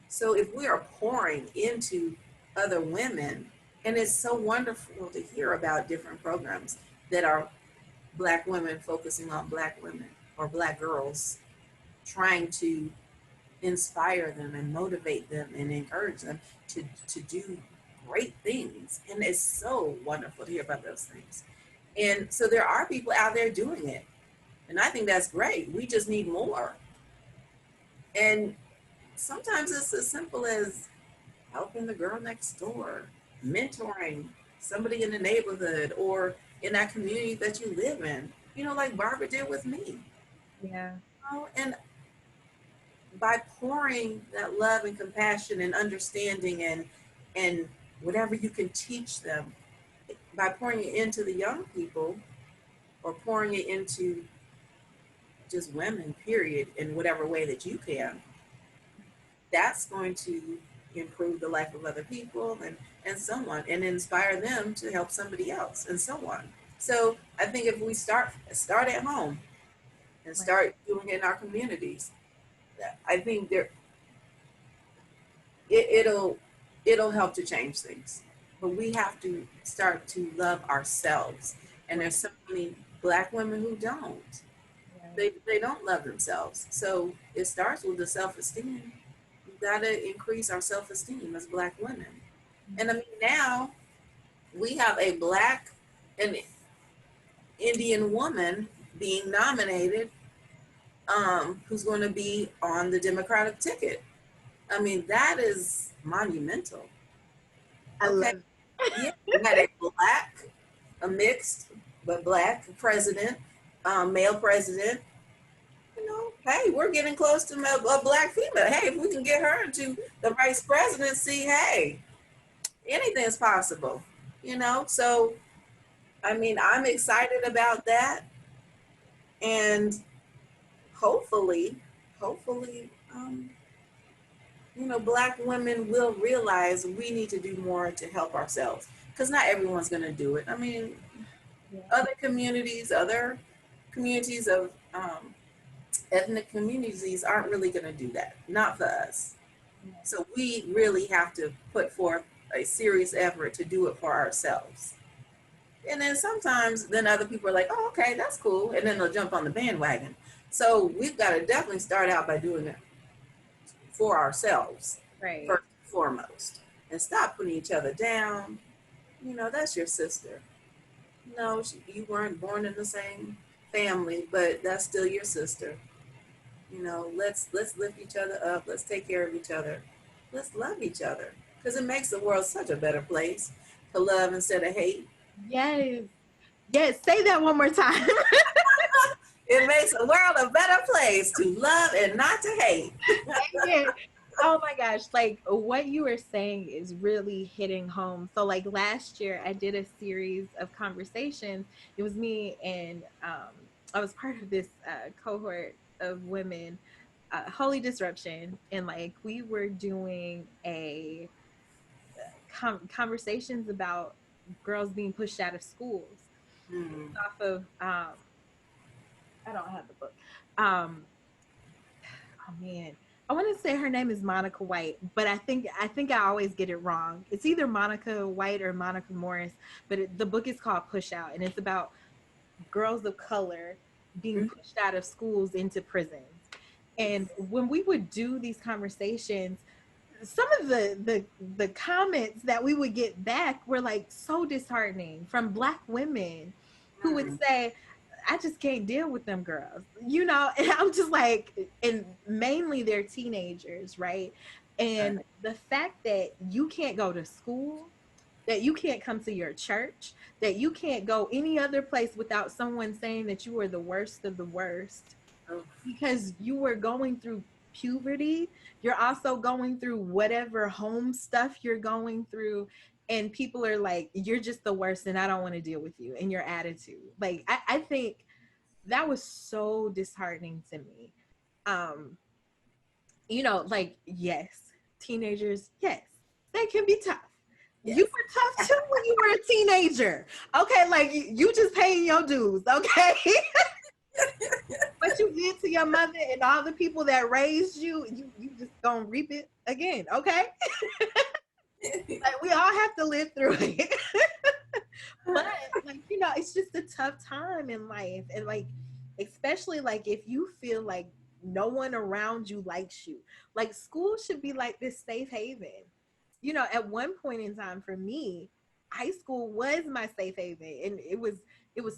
So if we are pouring into other women, and it's so wonderful to hear about different programs that are black women focusing on black women or black girls, trying to inspire them and motivate them and encourage them to do great things. And it's so wonderful to hear about those things. And so there are people out there doing it. And I think that's great. We just need more. And sometimes it's as simple as helping the girl next door, mentoring somebody in the neighborhood or in that community that you live in, like Barbara did with me. Yeah. And by pouring that love and compassion and understanding and whatever you can teach them, by pouring it into the young people or pouring it into just women, period, in whatever way that you can, that's going to improve the life of other people and so on, and inspire them to help somebody else and so on. So I think if we start at home and Right. start doing it in our communities, I think it'll help to change things. But we have to start to love ourselves. And Right. there's so many black women who don't. Right. They don't love themselves. So it starts with the self-esteem. We've got to increase our self-esteem as black women. And I mean, now we have a black and Indian woman being nominated, who's going to be on the Democratic ticket. I mean, that is monumental. I Okay. love it. Yeah. We had a mixed but black president, male president. You know, hey, we're getting close to a black female. Hey, if we can get her into the vice presidency, hey, anything's possible. You know, so I mean, I'm excited about that, and hopefully, hopefully, black women will realize we need to do more to help ourselves because not everyone's going to do it. I mean, Yeah. other communities of ethnic communities aren't really going to do that. Not for us. Yeah. So we really have to put forth a serious effort to do it for ourselves. And then sometimes then other people are like, oh, okay, that's cool. And then they'll jump on the bandwagon. So we've got to definitely start out by doing it for ourselves Right. first and foremost. And stop putting each other down. That's your sister. No, you weren't born in the same family, but that's still your sister. Let's lift each other up. Let's take care of each other. Let's love each other because it makes the world such a better place to love instead of hate. Yes. Yes. Say that one more time. It makes the world a better place to love and not to hate. Amen. Oh my gosh, like what you were saying is really hitting home. So like last year I did a series of conversations. It was me and I was part of this cohort of women, Holy Disruption, and like we were doing a conversations about girls being pushed out of schools based Mm, off of I don't have the book. Um oh man, I want to say her name is Monica White, but I think I always get it wrong. It's either Monica White or Monica Morris, but the book is called Push Out, and it's about girls of color being mm, pushed out of schools into prisons. And when we would do these conversations, some of the comments that we would get back were like so disheartening from black women who would mm. say, I just can't deal with them girls, and I'm just like, and mainly they're teenagers, right? Right. And the fact that you can't go to school, that you can't come to your church, that you can't go any other place without someone saying that you are the worst of the worst Oh, because you were going through puberty. You're also going through whatever home stuff you're going through. And people are like, you're just the worst, and I don't want to deal with you and your attitude. Like, I think that was so disheartening to me. Um, like, yes, teenagers, yes, they can be tough. You yes. were tough too when you were a teenager. Okay, like you just paying your dues, okay? What you did to your mother and all the people that raised you, you just gonna reap it again, okay? Like we all have to live through it. But like, it's just a tough time in life. And like, especially like if you feel like no one around you likes you, like school should be like this safe haven. At one point in time for me, high school was my safe haven. And it was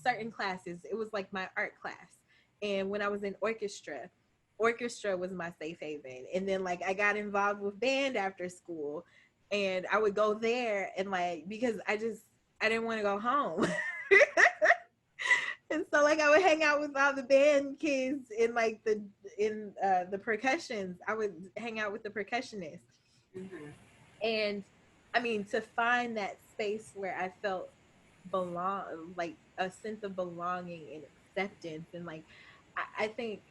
certain classes. It was like my art class. And when I was in orchestra was my safe haven. And then like I got involved with band after school, and I would go there, and like because I didn't want to go home. And so like I would hang out with all the band kids in the percussions. I would hang out with the percussionists. Mhm. And I mean, to find that space where I felt like a sense of belonging and acceptance, and like I think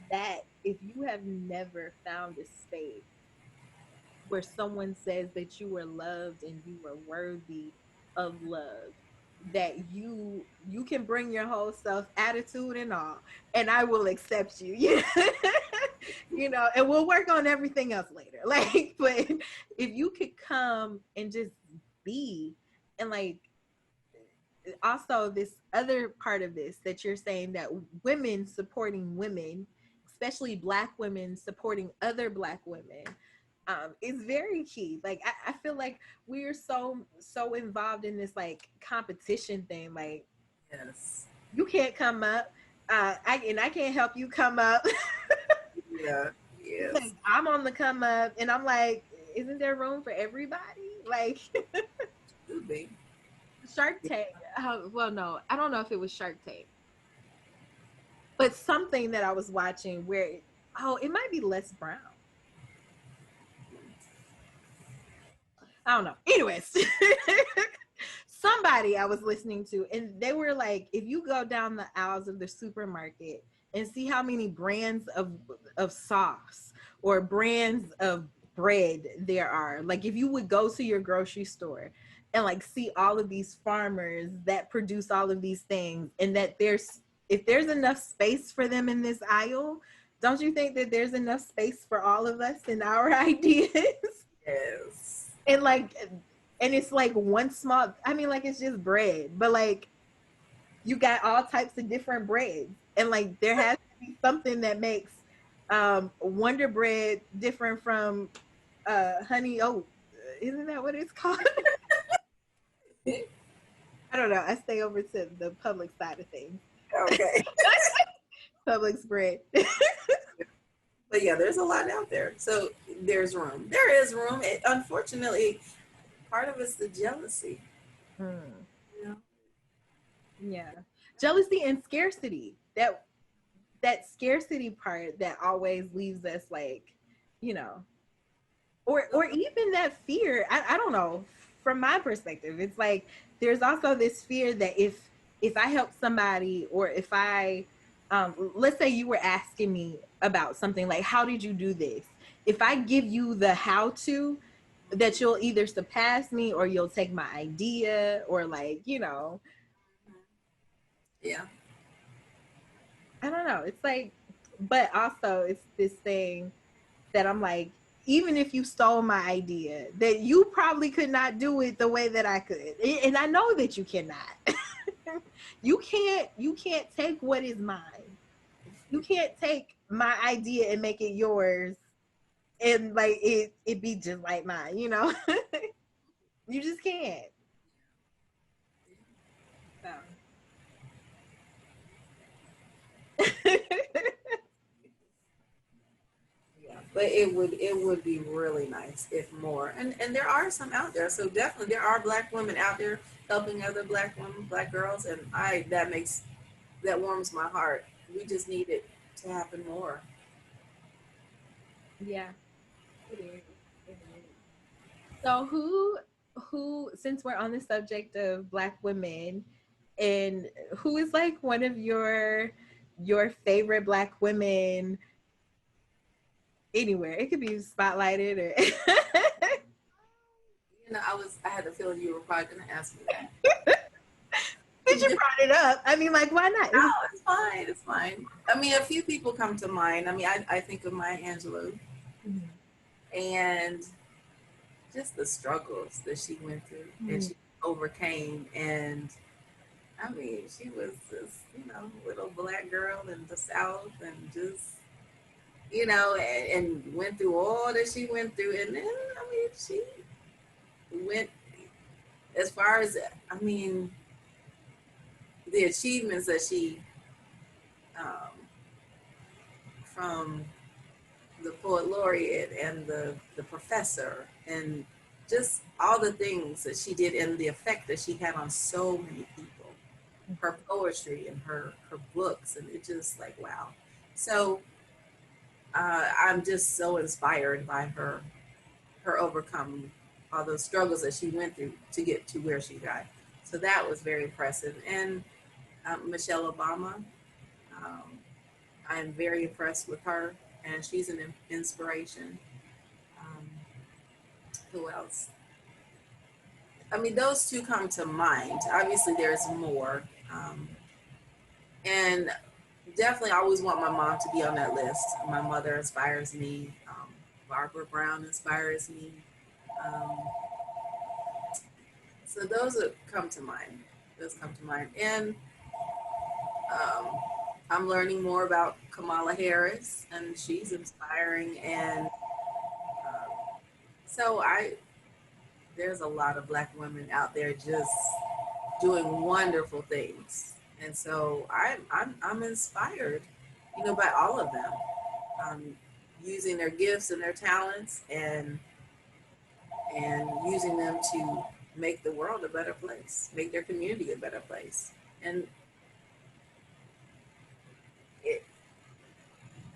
that if you have never found a space where someone says that you were loved and you were worthy of love, that you can bring your whole self, attitude and all, and I will accept you. You know, and we'll work on everything else later. Like, but if you could come and just be, and like, also this other part of this that you're saying, that women supporting women, especially black women supporting other black women, is very key. Like, I feel like we're so involved in this like competition thing. Like, Yes. you can't come up, I can't help you come up. Yeah. Yes. Like, I'm on the come up, and I'm like, isn't there room for everybody? Like, Could be. Shark Tank. Well, no, I don't know if it was Shark Tank, but something that I was watching where, oh, it might be Les Brown. I don't know. Anyways, somebody I was listening to, and they were like, if you go down the aisles of the supermarket and see how many brands of sauce or brands of bread there are, like if you would go to your grocery store and like see all of these farmers that produce all of these things, and that there's, if there's enough space for them in this aisle, don't you think that there's enough space for all of us in our ideas? Yes. And like, and it's like one small, I mean, like, it's just bread, but like, you got all types of different breads, and like there has to be something that makes Wonder Bread different from honey oat. Isn't that what it's called? I don't know, I stay over to the public side of things. Okay. Publix bread. But yeah, there's a lot out there. So there's room. There is room. Unfortunately, part of it's the jealousy. Hmm. You know? Yeah, jealousy and scarcity, that scarcity part that always leaves us like, you know, or even that fear. I don't know, from my perspective, it's like there's also this fear that if I help somebody, or if I let's say you were asking me about something, like, how did you do this? If I give you the how to, that you'll either surpass me or you'll take my idea, or like, you know, Yeah. I don't know. It's like, but also it's this thing that I'm like, even if you stole my idea, that you probably could not do it the way that I could. And I know that you cannot. You can't take what is mine. You can't take my idea and make it yours, and like it be just like mine, you know? You just can't. So. Yeah. But it would be really nice if more, and there are some out there. So definitely there are black women out there helping other black women, black girls, and I that warms my heart. We just need it to happen more. Yeah, it is. It is. So who, since we're on the subject of black women, and who is like one of your favorite black women anywhere? It could be spotlighted or You know, I had a feeling you were probably going to ask me that. since you brought it up. I mean, like, why not? It No, was it's fine. It's fine. I mean, a few people come to mind. I mean, I think of Maya Angelou Mhm. and just the struggles that she went through and Mhm. she overcame. And I mean, she was this, little black girl in the South and just, and went through all that she went through. And then, I mean, she went as far as, I mean, the achievements that she, um, from the poet laureate and the professor and just all the things that she did and the effect that she had on so many people, her poetry and her books, and it just like wow. So I'm just so inspired by her overcoming all those struggles that she went through to get to where she got. So that was very impressive. And Michelle Obama, Um, I'm very impressed with her, and she's an inspiration. Um, who else? I mean, those two come to mind. Obviously, there's more. And definitely, I always want my mom to be on that list. My mother inspires me. Barbara Brown inspires me. Um, so those that come to mind. Those come to mind. And um, I'm learning more about Kamala Harris, and she's inspiring. And so there's a lot of Black women out there just doing wonderful things, and so I'm inspired, by all of them, um, using their gifts and their talents, and using them to make the world a better place, make their community a better place. And it,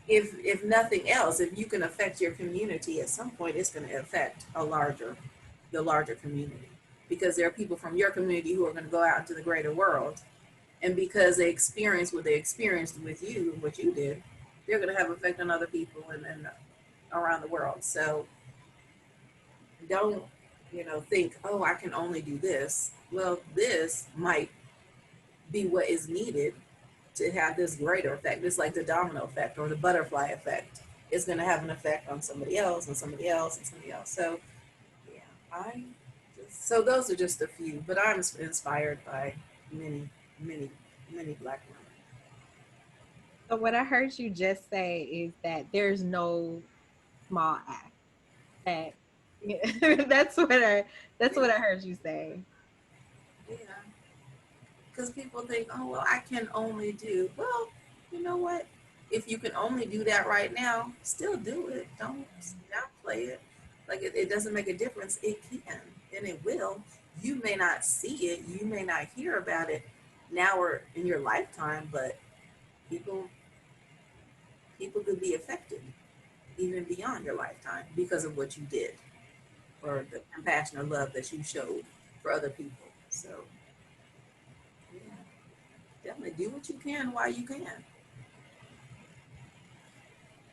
if nothing else, if you can affect your community at some point, it's going to affect the larger community, because there are people from your community who are going to go out into the greater world, and because they experienced what they experienced with you and what you did, they're going to have effect on other people and around the world. So don't think, oh, I can only do this. Well, this might be what is needed to have this greater effect. It's like the domino effect or the butterfly effect. It's going to have an effect on somebody else and somebody else and somebody else. So yeah, so those are just a few, but I'm inspired by many, many, many Black women. So what I heard you just say is that there's no small act. That that's what I heard you say. Yeah, because people think, oh, well, I can only do. Well, you know what? If you can only do that right now, still do it. Don't downplay it. Like it doesn't make a difference. It can, and it will. You may not see it. You may not hear about it now or in your lifetime, but people people could be affected even beyond your lifetime because of what you did, or the compassion or love that you showed for other people. So yeah, definitely do what you can while you can.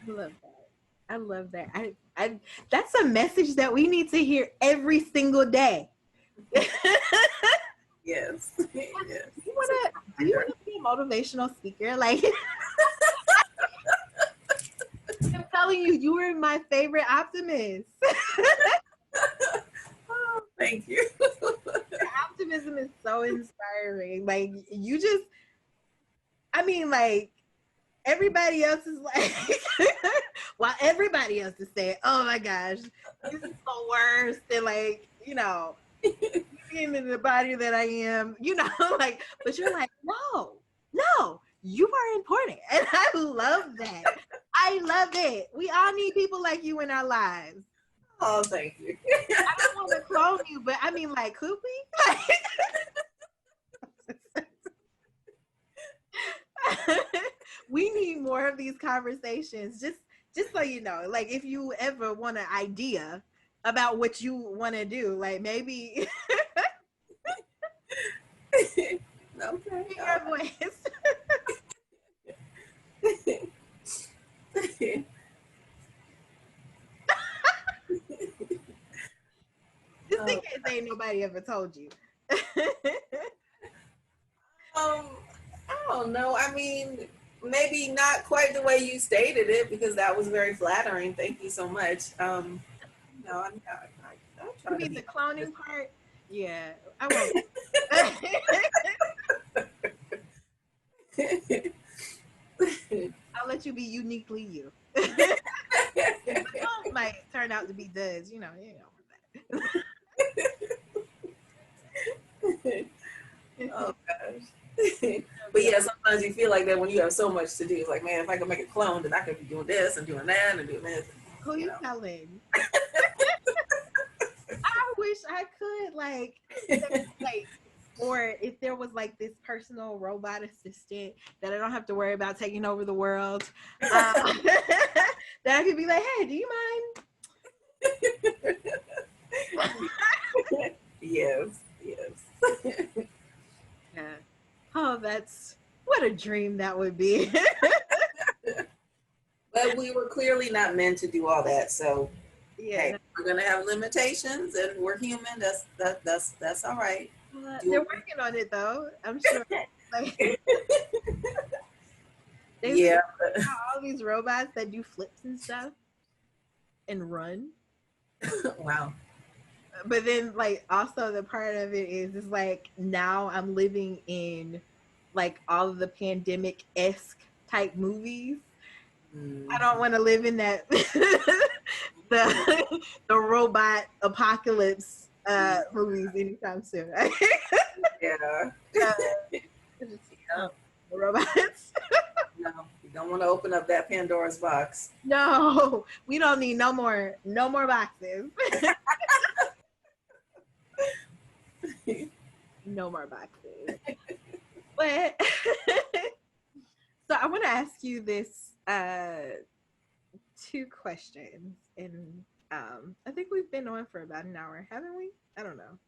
I love that. I love that. I that's a message that we need to hear every single day. Yes. Yes. Do you wanna be a motivational speaker? Like I'm telling you, you were my favorite optimist. Oh, thank you. Your optimism is so inspiring. Like you just I mean like everybody else is like while everybody else is saying, oh my gosh, this is the worst, and like, being in the body that I am, like, but you're like, no, no, you are important. And I love that. I love it. We all need people like you in our lives. Oh, thank you. I don't want to clone you, but I mean, like, could we? We need more of these conversations. Just so you know, like if you ever want an idea about what you want to do, like maybe Okay. your voice. Just in case ain't nobody ever told you. um, I don't know. I mean, maybe not quite the way you stated it, because that was very flattering. Thank you so much. No, I'll You try to mean the be. cloning part? Yeah, I won't. I'll let you be uniquely you. The clone might turn out to be duds, you know Oh gosh. But yeah, sometimes you feel like that when you have so much to do. It's like, man, if I could make a clone, then I could be doing this and doing that and doing this. Who You you know. telling? I wish I could like or if there was like this personal robot assistant that I don't have to worry about taking over the world, that I could be like, hey, do you mind? Yes, yes. Yeah. Oh, that's what What a dream that would be. But we were clearly not meant to do all that. So Yeah, hey, we're gonna have limitations, and we're human. That's all right. they're Do working on it though. I'm sure. Like they've yeah. all these robots that do flips and stuff and run. Wow. But then like also the part of it is like now I'm living in like all of the pandemic-esque type movies. I Mhm. don't want to live in that the robot apocalypse movies anytime soon. Yeah. uh, just, Yeah. the robots. No, you don't want to open up that Pandora's box. No, we don't need no more boxes. No more boxes. But so I want to ask you this two questions, and I think we've been on for about an hour, haven't we? I don't know.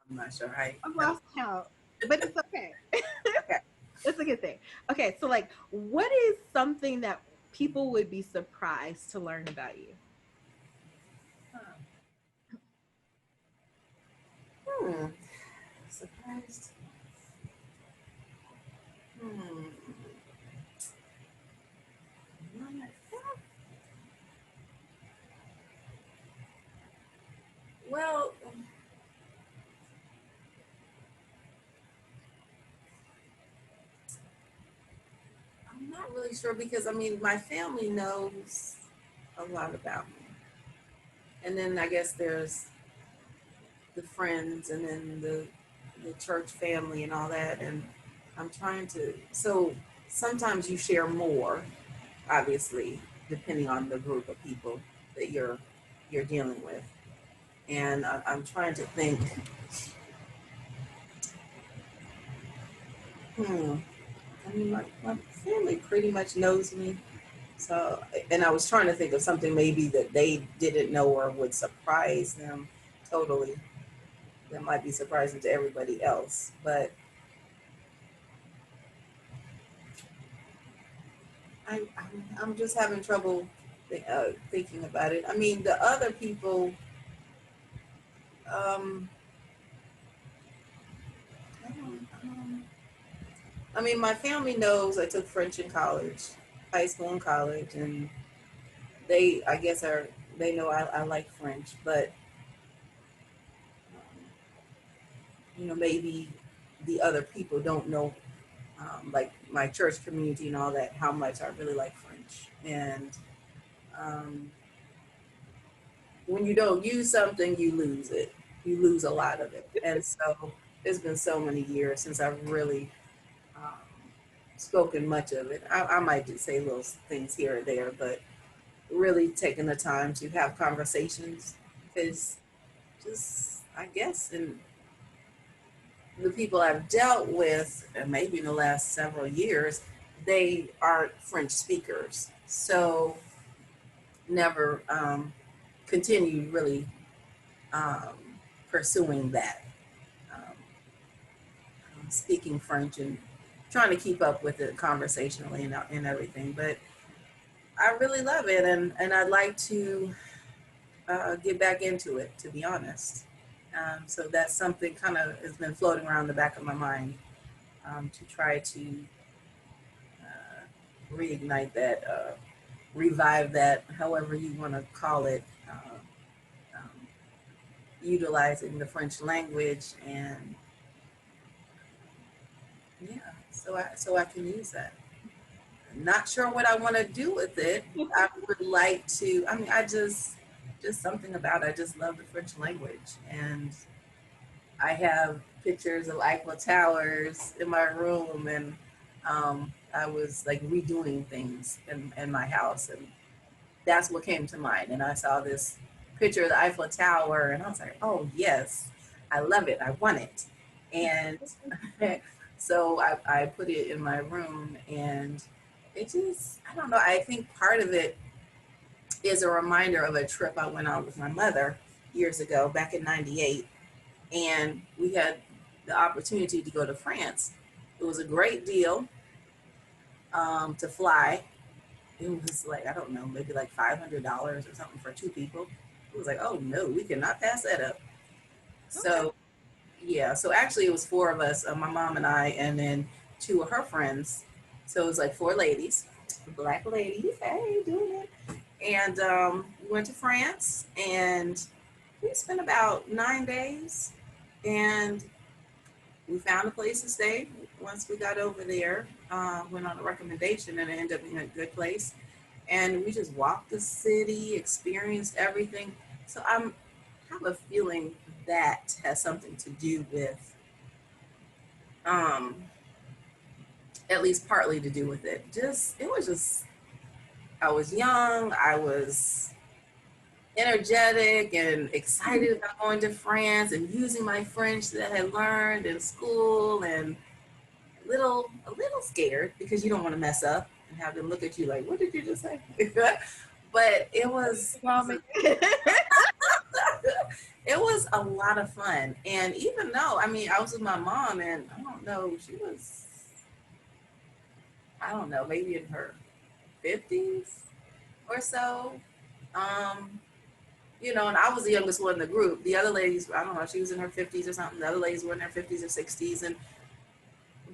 I'm not sure. I I've have lost count, but it's okay. okay. It's a good thing. Okay, so like, what is something that people would be surprised to learn about you? Hmm. Surprised. Hmm. Well, I'm not really sure because I mean my family knows a lot about me, and then I guess there's the friends, and then the church family and all that, and I'm trying to. So sometimes you share more, obviously, depending on the group of people that you're dealing with, and I'm trying to think. Hmm. I mean, my family pretty much knows me. So, and I was trying to think of something maybe that they didn't know or would surprise them totally. That might be surprising to everybody else. But I'm just having trouble thinking about it. I mean, the other people, um, I mean, my family knows I took French in college, high school and college, and they, I guess, they know I like French, but maybe the other people don't know, like my church community and all that, how much I really like French. And um, when you don't use something, you lose it. You lose a lot of it. And so it's been so many years since I've really um, spoken much of it. I might just say little things here or there, but really taking the time to have conversations because just, I guess, in the people I've dealt with, and maybe in the last several years, they are French speakers. So never continued really um, pursuing that, um, speaking French and trying to keep up with it conversationally and everything. But I really love it, and I'd like to get back into it, to be honest. So that's something kind of has been floating around the back of my mind, to try to reignite that, revive that, however you want to call it, um, utilizing the French language, and yeah, so I can use that. Not sure what I want to do with it. I would like to. I mean, just something about it. I just love the French language, and I have pictures of Eiffel Towers in my room, and I was like redoing things in my house, and that's what came to mind. And I saw this picture of the Eiffel Tower, and I was like, oh, yes, I love it. I want it. And so I put it in my room, and it just, I don't know, I think part of it is a reminder of a trip I went on with my mother years ago, back in 98. And we had the opportunity to go to France. It was a great deal. to fly. It was like, I don't know, maybe like $500 or something for two people. It was like, oh no, we cannot pass that up. Okay. So yeah, so actually it was four of us, my mom and I, and then two of her friends. So it was like four ladies, black ladies. Hey, doing it. And we went to France, and we spent about 9 days, and we found a place to stay. Once we got over there, went on a recommendation, and it ended up being a good place. And we just walked the city, experienced everything. So have a feeling that has something to do with, um, at least partly to do with it. It was just, I was young, I was energetic and excited about going to France and using my French that I had learned in school, and a little scared because you don't want to mess up and have them look at you like, what did you just say? But it was a lot of fun. And even though, I mean, I was with my mom, and I don't know, she was, I don't know, maybe in her 50s or so. Um, and I was the youngest one in the group. The other ladies, I don't know, she was in her 50s or something. The other ladies were in their 50s or 60s.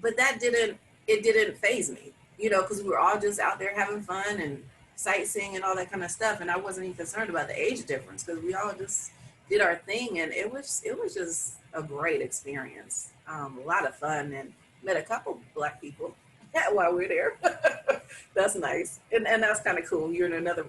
But it didn't phase me, because we were all just out there having fun and sightseeing and all that kind of stuff. And I wasn't even concerned about the age difference, because we all just did our thing. And it was just a great experience. A lot of fun, and met a couple Black people while we were there. That's nice. And that's kind of cool. You're in another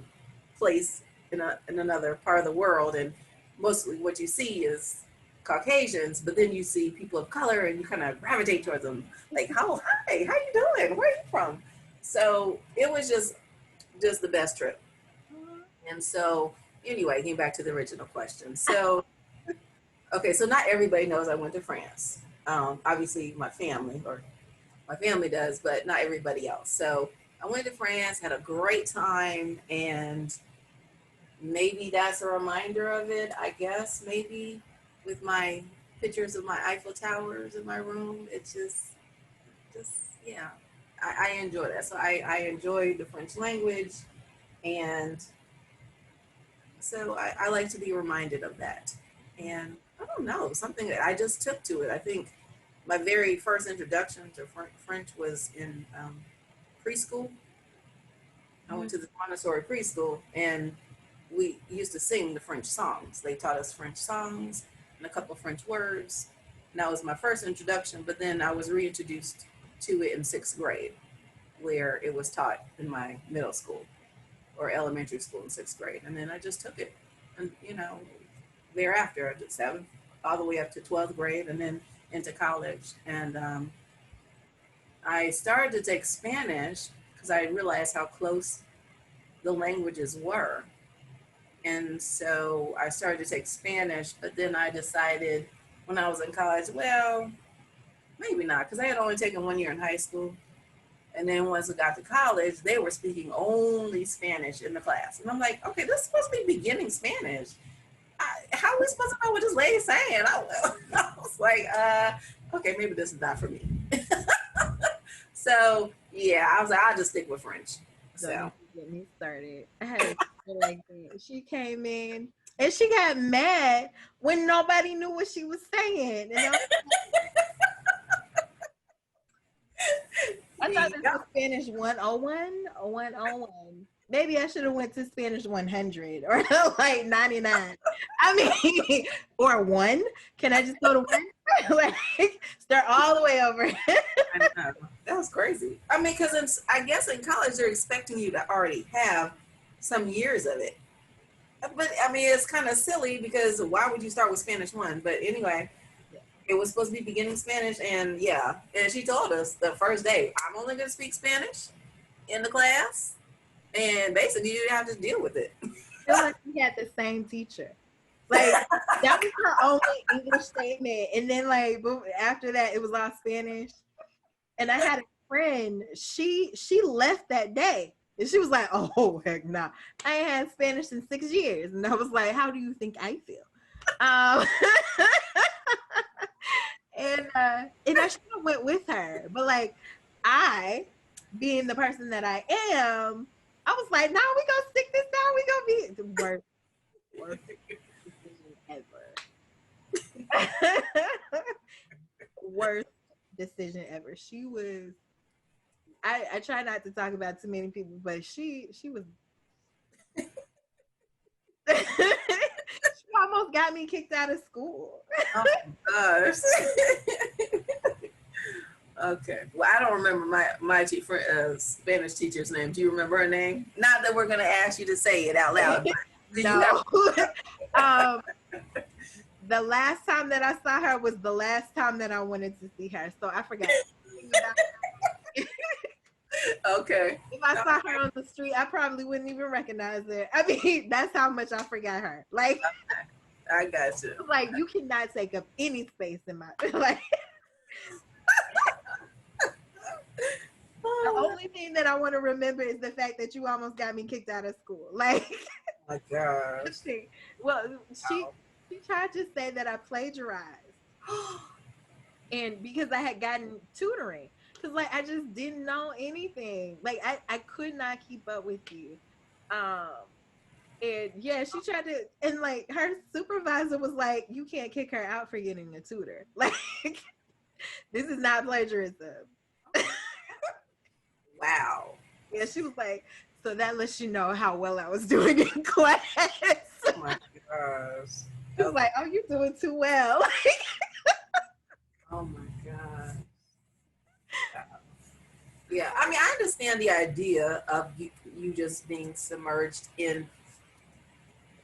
place, in another part of the world, and mostly what you see is Caucasians, but then you see people of color, and you kind of gravitate towards them. Like, oh, hi, how you doing? Where are you from? So it was just the best trip. And so anyway, getting back to the original question. So okay, so not everybody knows I went to France. Obviously, my family does, but not everybody else. So I went to France, had a great time, and maybe that's a reminder of it, I guess, maybe with my pictures of my Eiffel Towers in my room. It's just yeah, I enjoy that. So I enjoy the French language, and so I like to be reminded of that. And I don't know, something that I just took to it. I think my very first introduction to French was in preschool. I went to the Montessori preschool, and we used to sing the French songs. They taught us French songs and a couple French words. And that was my first introduction, but then I was reintroduced to it in sixth grade, where it was taught in my middle school or elementary school in sixth grade. And then I just took it. And, thereafter, I did seventh all the way up to 12th grade, and then into college. And I started to take Spanish because I realized how close the languages were. And so I started to take Spanish, but then I decided when I was in college, well, maybe not, because I had only taken 1 year in high school. And then once I got to college, they were speaking only Spanish in the class. And I'm like, okay, this is supposed to be beginning Spanish. How are we supposed to know what this lady's saying? I was like, okay, maybe this is not for me. So yeah, I was like, I'll just stick with French. So get me started. I had a girl like that. She came in and she got mad when nobody knew what she was saying. And I thought this was Spanish 101 or 101. Maybe I should have went to Spanish 100 or like 99. I mean, or one. Can I just go to one? Like, start all the way over. I know. That was crazy. I mean, because I guess in college they're expecting you to already have some years of it. But I mean, it's kind of silly, because why would you start with Spanish 1? But anyway, it was supposed to be beginning Spanish, and yeah. And she told us the first day, I'm only going to speak Spanish in the class. And basically, you have to deal with it. I feel like we had the same teacher. Like, that was her only English statement. And then, like, after that, it was all Spanish. And I had a friend, she left that day. And she was like, oh, heck nah. I ain't had Spanish in 6 years. And I was like, how do you think I feel? And I should have went with her. But, like, being the person that I am, I was like, "No, we gonna stick this down. We gonna be the worst decision ever." Worst decision ever. She was. I try not to talk about too many people, but she was. She almost got me kicked out of school. Oh my gosh. Okay. Well, I don't remember my Spanish teacher's name. Do you remember her name? Not that we're gonna ask you to say it out loud. But No. The last time that I saw her was the last time that I wanted to see her, so I forgot. Okay. If I saw her on the street, I probably wouldn't even recognize her. I mean, that's how much I forgot her. Like, I got you. like you cannot take up any space in my like. The only thing that I want to remember is the fact that you almost got me kicked out of school. Like, oh my gosh. well, she tried to say that I plagiarized, and because I had gotten tutoring, because like I just didn't know anything. Like I could not keep up with you. And yeah, she tried to, and like her supervisor was like, "You can't kick her out for getting a tutor. Like, this is not plagiarism." Wow. Yeah, she was like, "So that lets you know how well I was doing in class." Oh my gosh. She was like, "Oh, you're doing too well." Oh my god. Yeah, I mean, I understand the idea of you just being submerged in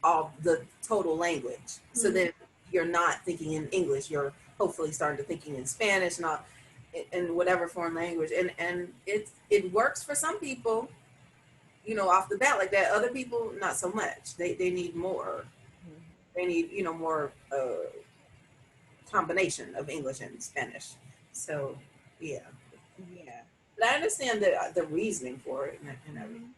all the total language. So then you're not thinking in English. You're hopefully starting to thinking in Spanish, not in whatever foreign language. And it works for some people, you know, off the bat like that. Other people, not so much. They need more. They need, you know, more combination of English and Spanish. So yeah. Yeah. But I understand the reasoning for it and everything.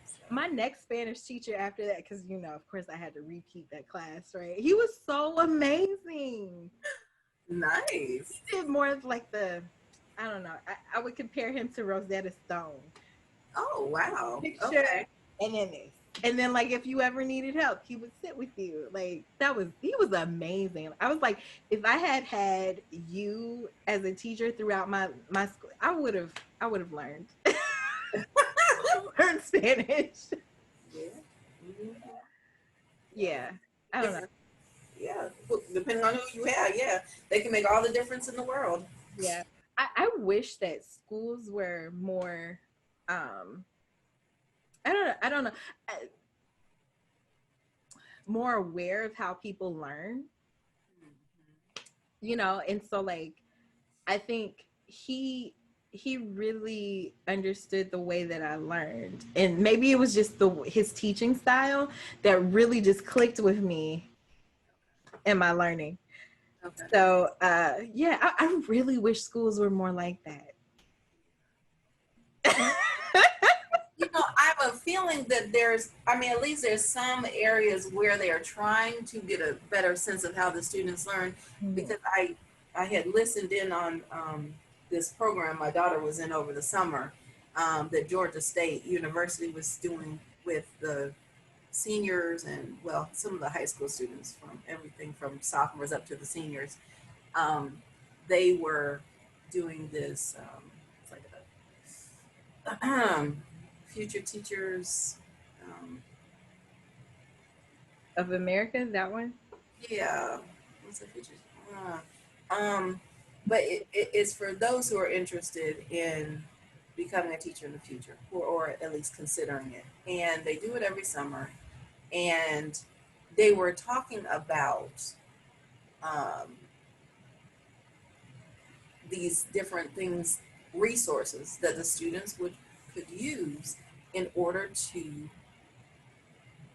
So. My next Spanish teacher after that, because you know, of course, I had to repeat that class, right? He was so amazing. Nice. He did more of like I don't know. I would compare him to Rosetta Stone. Oh wow. Picture, Okay. and then this. And then like if you ever needed help, he would sit with you. Like he was amazing. I was like, if I had you as a teacher throughout my school, I would have learned. Learn Spanish. Yeah. Mm-hmm. Yeah. I don't know. Yeah. Depending on who you have, yeah. They can make all the difference in the world. Yeah. I wish that schools were more I don't know. More aware of how people learn, you know, and so like I think he really understood the way that I learned, and maybe it was just his teaching style that really just clicked with me in my learning. Okay. So yeah, I really wish schools were more like that. You know, I have a feeling that at least there's some areas where they are trying to get a better sense of how the students learn, because I had listened in on this program my daughter was in over the summer that Georgia State University was doing with the seniors and, well, some of the high school students, from everything from sophomores up to the seniors. They were doing this, it's like a future teachers. Of America, that one. Yeah, what's the future? But it's for those who are interested in becoming a teacher in the future, or at least considering it. And they do it every summer. And they were talking about these different things, resources that the students could use in order to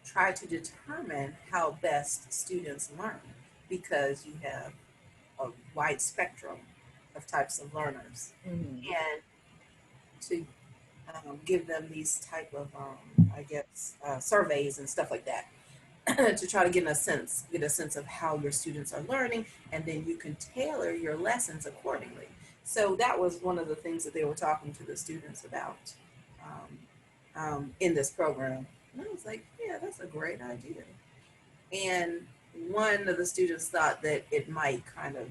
try to determine how best students learn, because you have a wide spectrum of types of learners, and to give them these type of surveys and stuff like that to try to get a sense of how your students are learning, and then you can tailor your lessons accordingly. So that was one of the things that they were talking to the students about in this program. And I was like, yeah, that's a great idea. And one of the students thought that it might kind of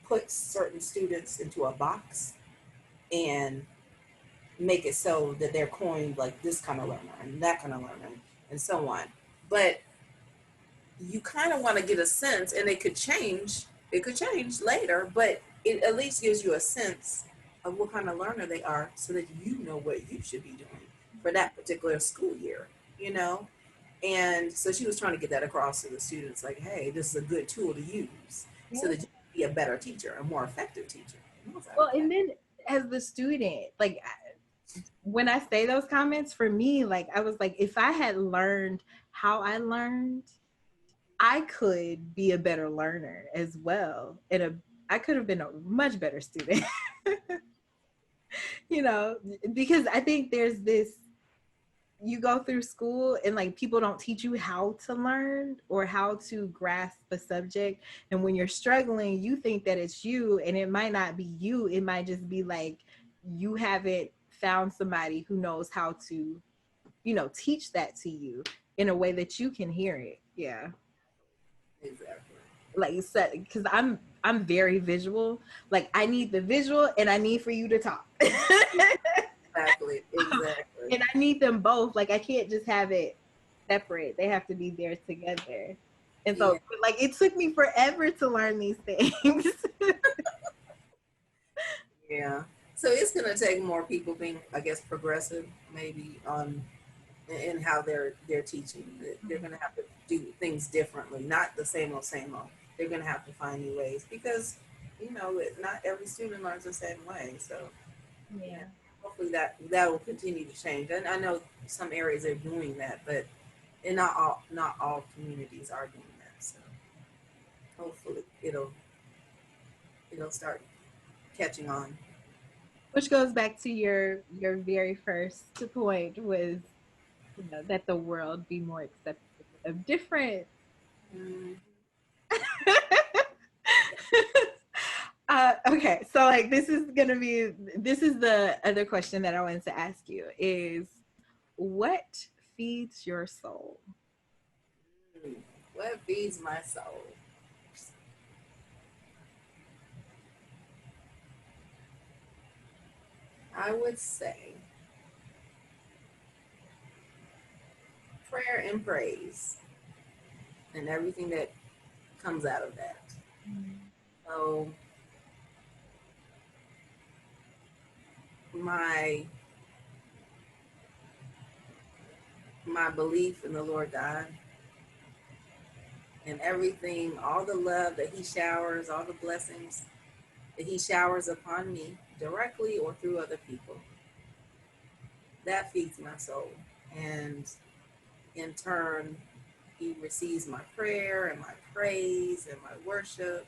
put certain students into a box and make it so that they're coined like this kind of learner and that kind of learner and so on. But you kind of want to get a sense, and it could change later, but it at least gives you a sense of what kind of learner they are so that you know what you should be doing for that particular school year, you know? And so she was trying to get that across to the students, like, hey, this is a good tool to use so that you can be a better teacher, a more effective teacher. And I was like, Well, okay. and then as the student, like when I say those comments, for me, like I was like, if I had learned how I learned, I could be a better learner as well. I could have been a much better student, you know, because I think there's this, you go through school and like people don't teach you how to learn or how to grasp a subject. And when you're struggling, you think that it's you, and it might not be you. It might just be like you haven't found somebody who knows how to, you know, teach that to you in a way that you can hear it. Yeah. Exactly. Like you said, because I'm very visual. Like I need the visual and I need for you to talk. Exactly. Exactly. And I need them both. Like I can't just have it separate. They have to be there together. And Yeah. so like it took me forever to learn these things. Yeah. So it's going to take more people being, I guess, progressive, maybe on in how they're teaching. They're going to have to do things differently, not the same old, same old. They're going to have to find new ways because, you know, not every student learns the same way. So, yeah, Yeah. hopefully that will continue to change. And I know some areas are doing that, but and not all communities are doing that. So hopefully it'll start catching on. Which goes back to your very first point was, you know, that the world be more accepting of different. Mm, Okay, so like this is the other question that I wanted to ask you is what feeds your soul? what feeds my soul? I would say prayer and praise and everything that comes out of that. So my my belief in the Lord God and everything, all the love that He showers, all the blessings that He showers upon me directly or through other people, that feeds my soul. And in turn, He receives my prayer and my praise and my worship.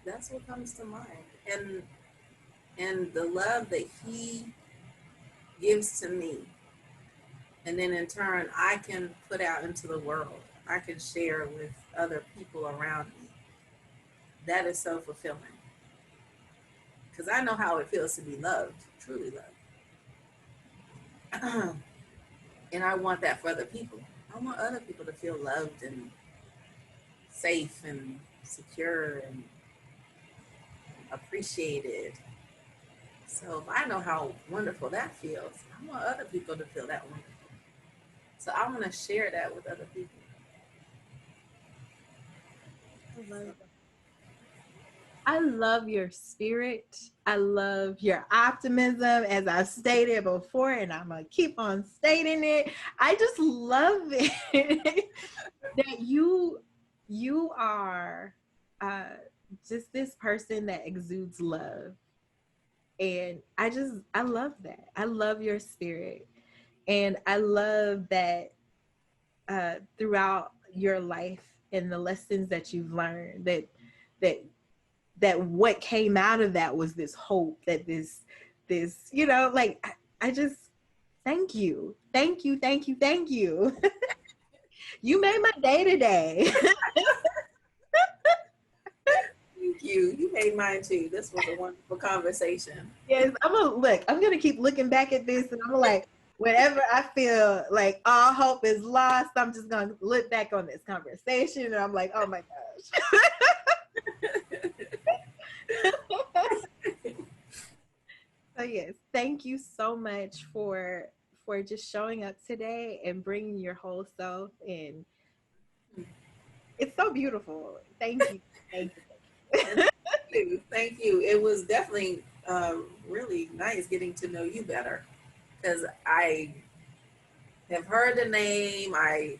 That's what comes to mind. And the love that He gives to me, and then in turn I can put out into the world, I can share with other people around me. That is so fulfilling because I know how it feels to be loved, truly loved. And I want that for other people. I want other people to feel loved and safe and secure and appreciated. So if I know how wonderful that feels, I want other people to feel that wonderful. So I want to share that with other people. I love your spirit. I love your optimism, as I've stated before, and I'm gonna keep on stating it. I just love it that you are uh, just this person that exudes love, and I love that. I love your spirit, and I love that throughout your life and the lessons that you've learned that that what came out of that was this hope, that this, you know, like I just thank you, thank you, thank you, thank you. You made my day today. Thank you. You made mine too. This was a wonderful conversation. Yes, I'm gonna keep looking back at this and I'm like, whenever I feel like all hope is lost, I'm just gonna look back on this conversation and I'm like, oh my gosh. So yes, thank you so much for just showing up today and bringing your whole self, and it's so beautiful. Thank you. Thank you. Thank you. Thank you. Thank you. It was definitely really nice getting to know you better because I have heard the name. I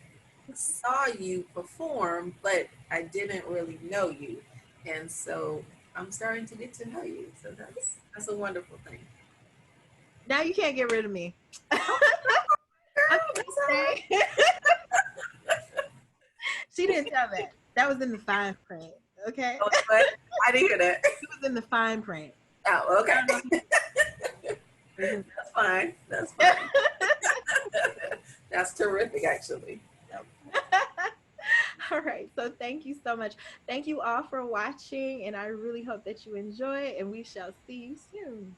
saw you perform, but I didn't really know you. And so I'm starting to get to know you. So that's a wonderful thing. Now you can't get rid of me. Oh, I'm girl, gonna that's all right. say. She didn't tell that. That was in the fine print. Okay. Oh, but I didn't hear that. It was in the fine print. Oh, I okay. don't know if you- That's fine. That's fine. That's terrific, actually. Yep. All right. So thank you so much. Thank you all for watching, and I really hope that you enjoy, and we shall see you soon.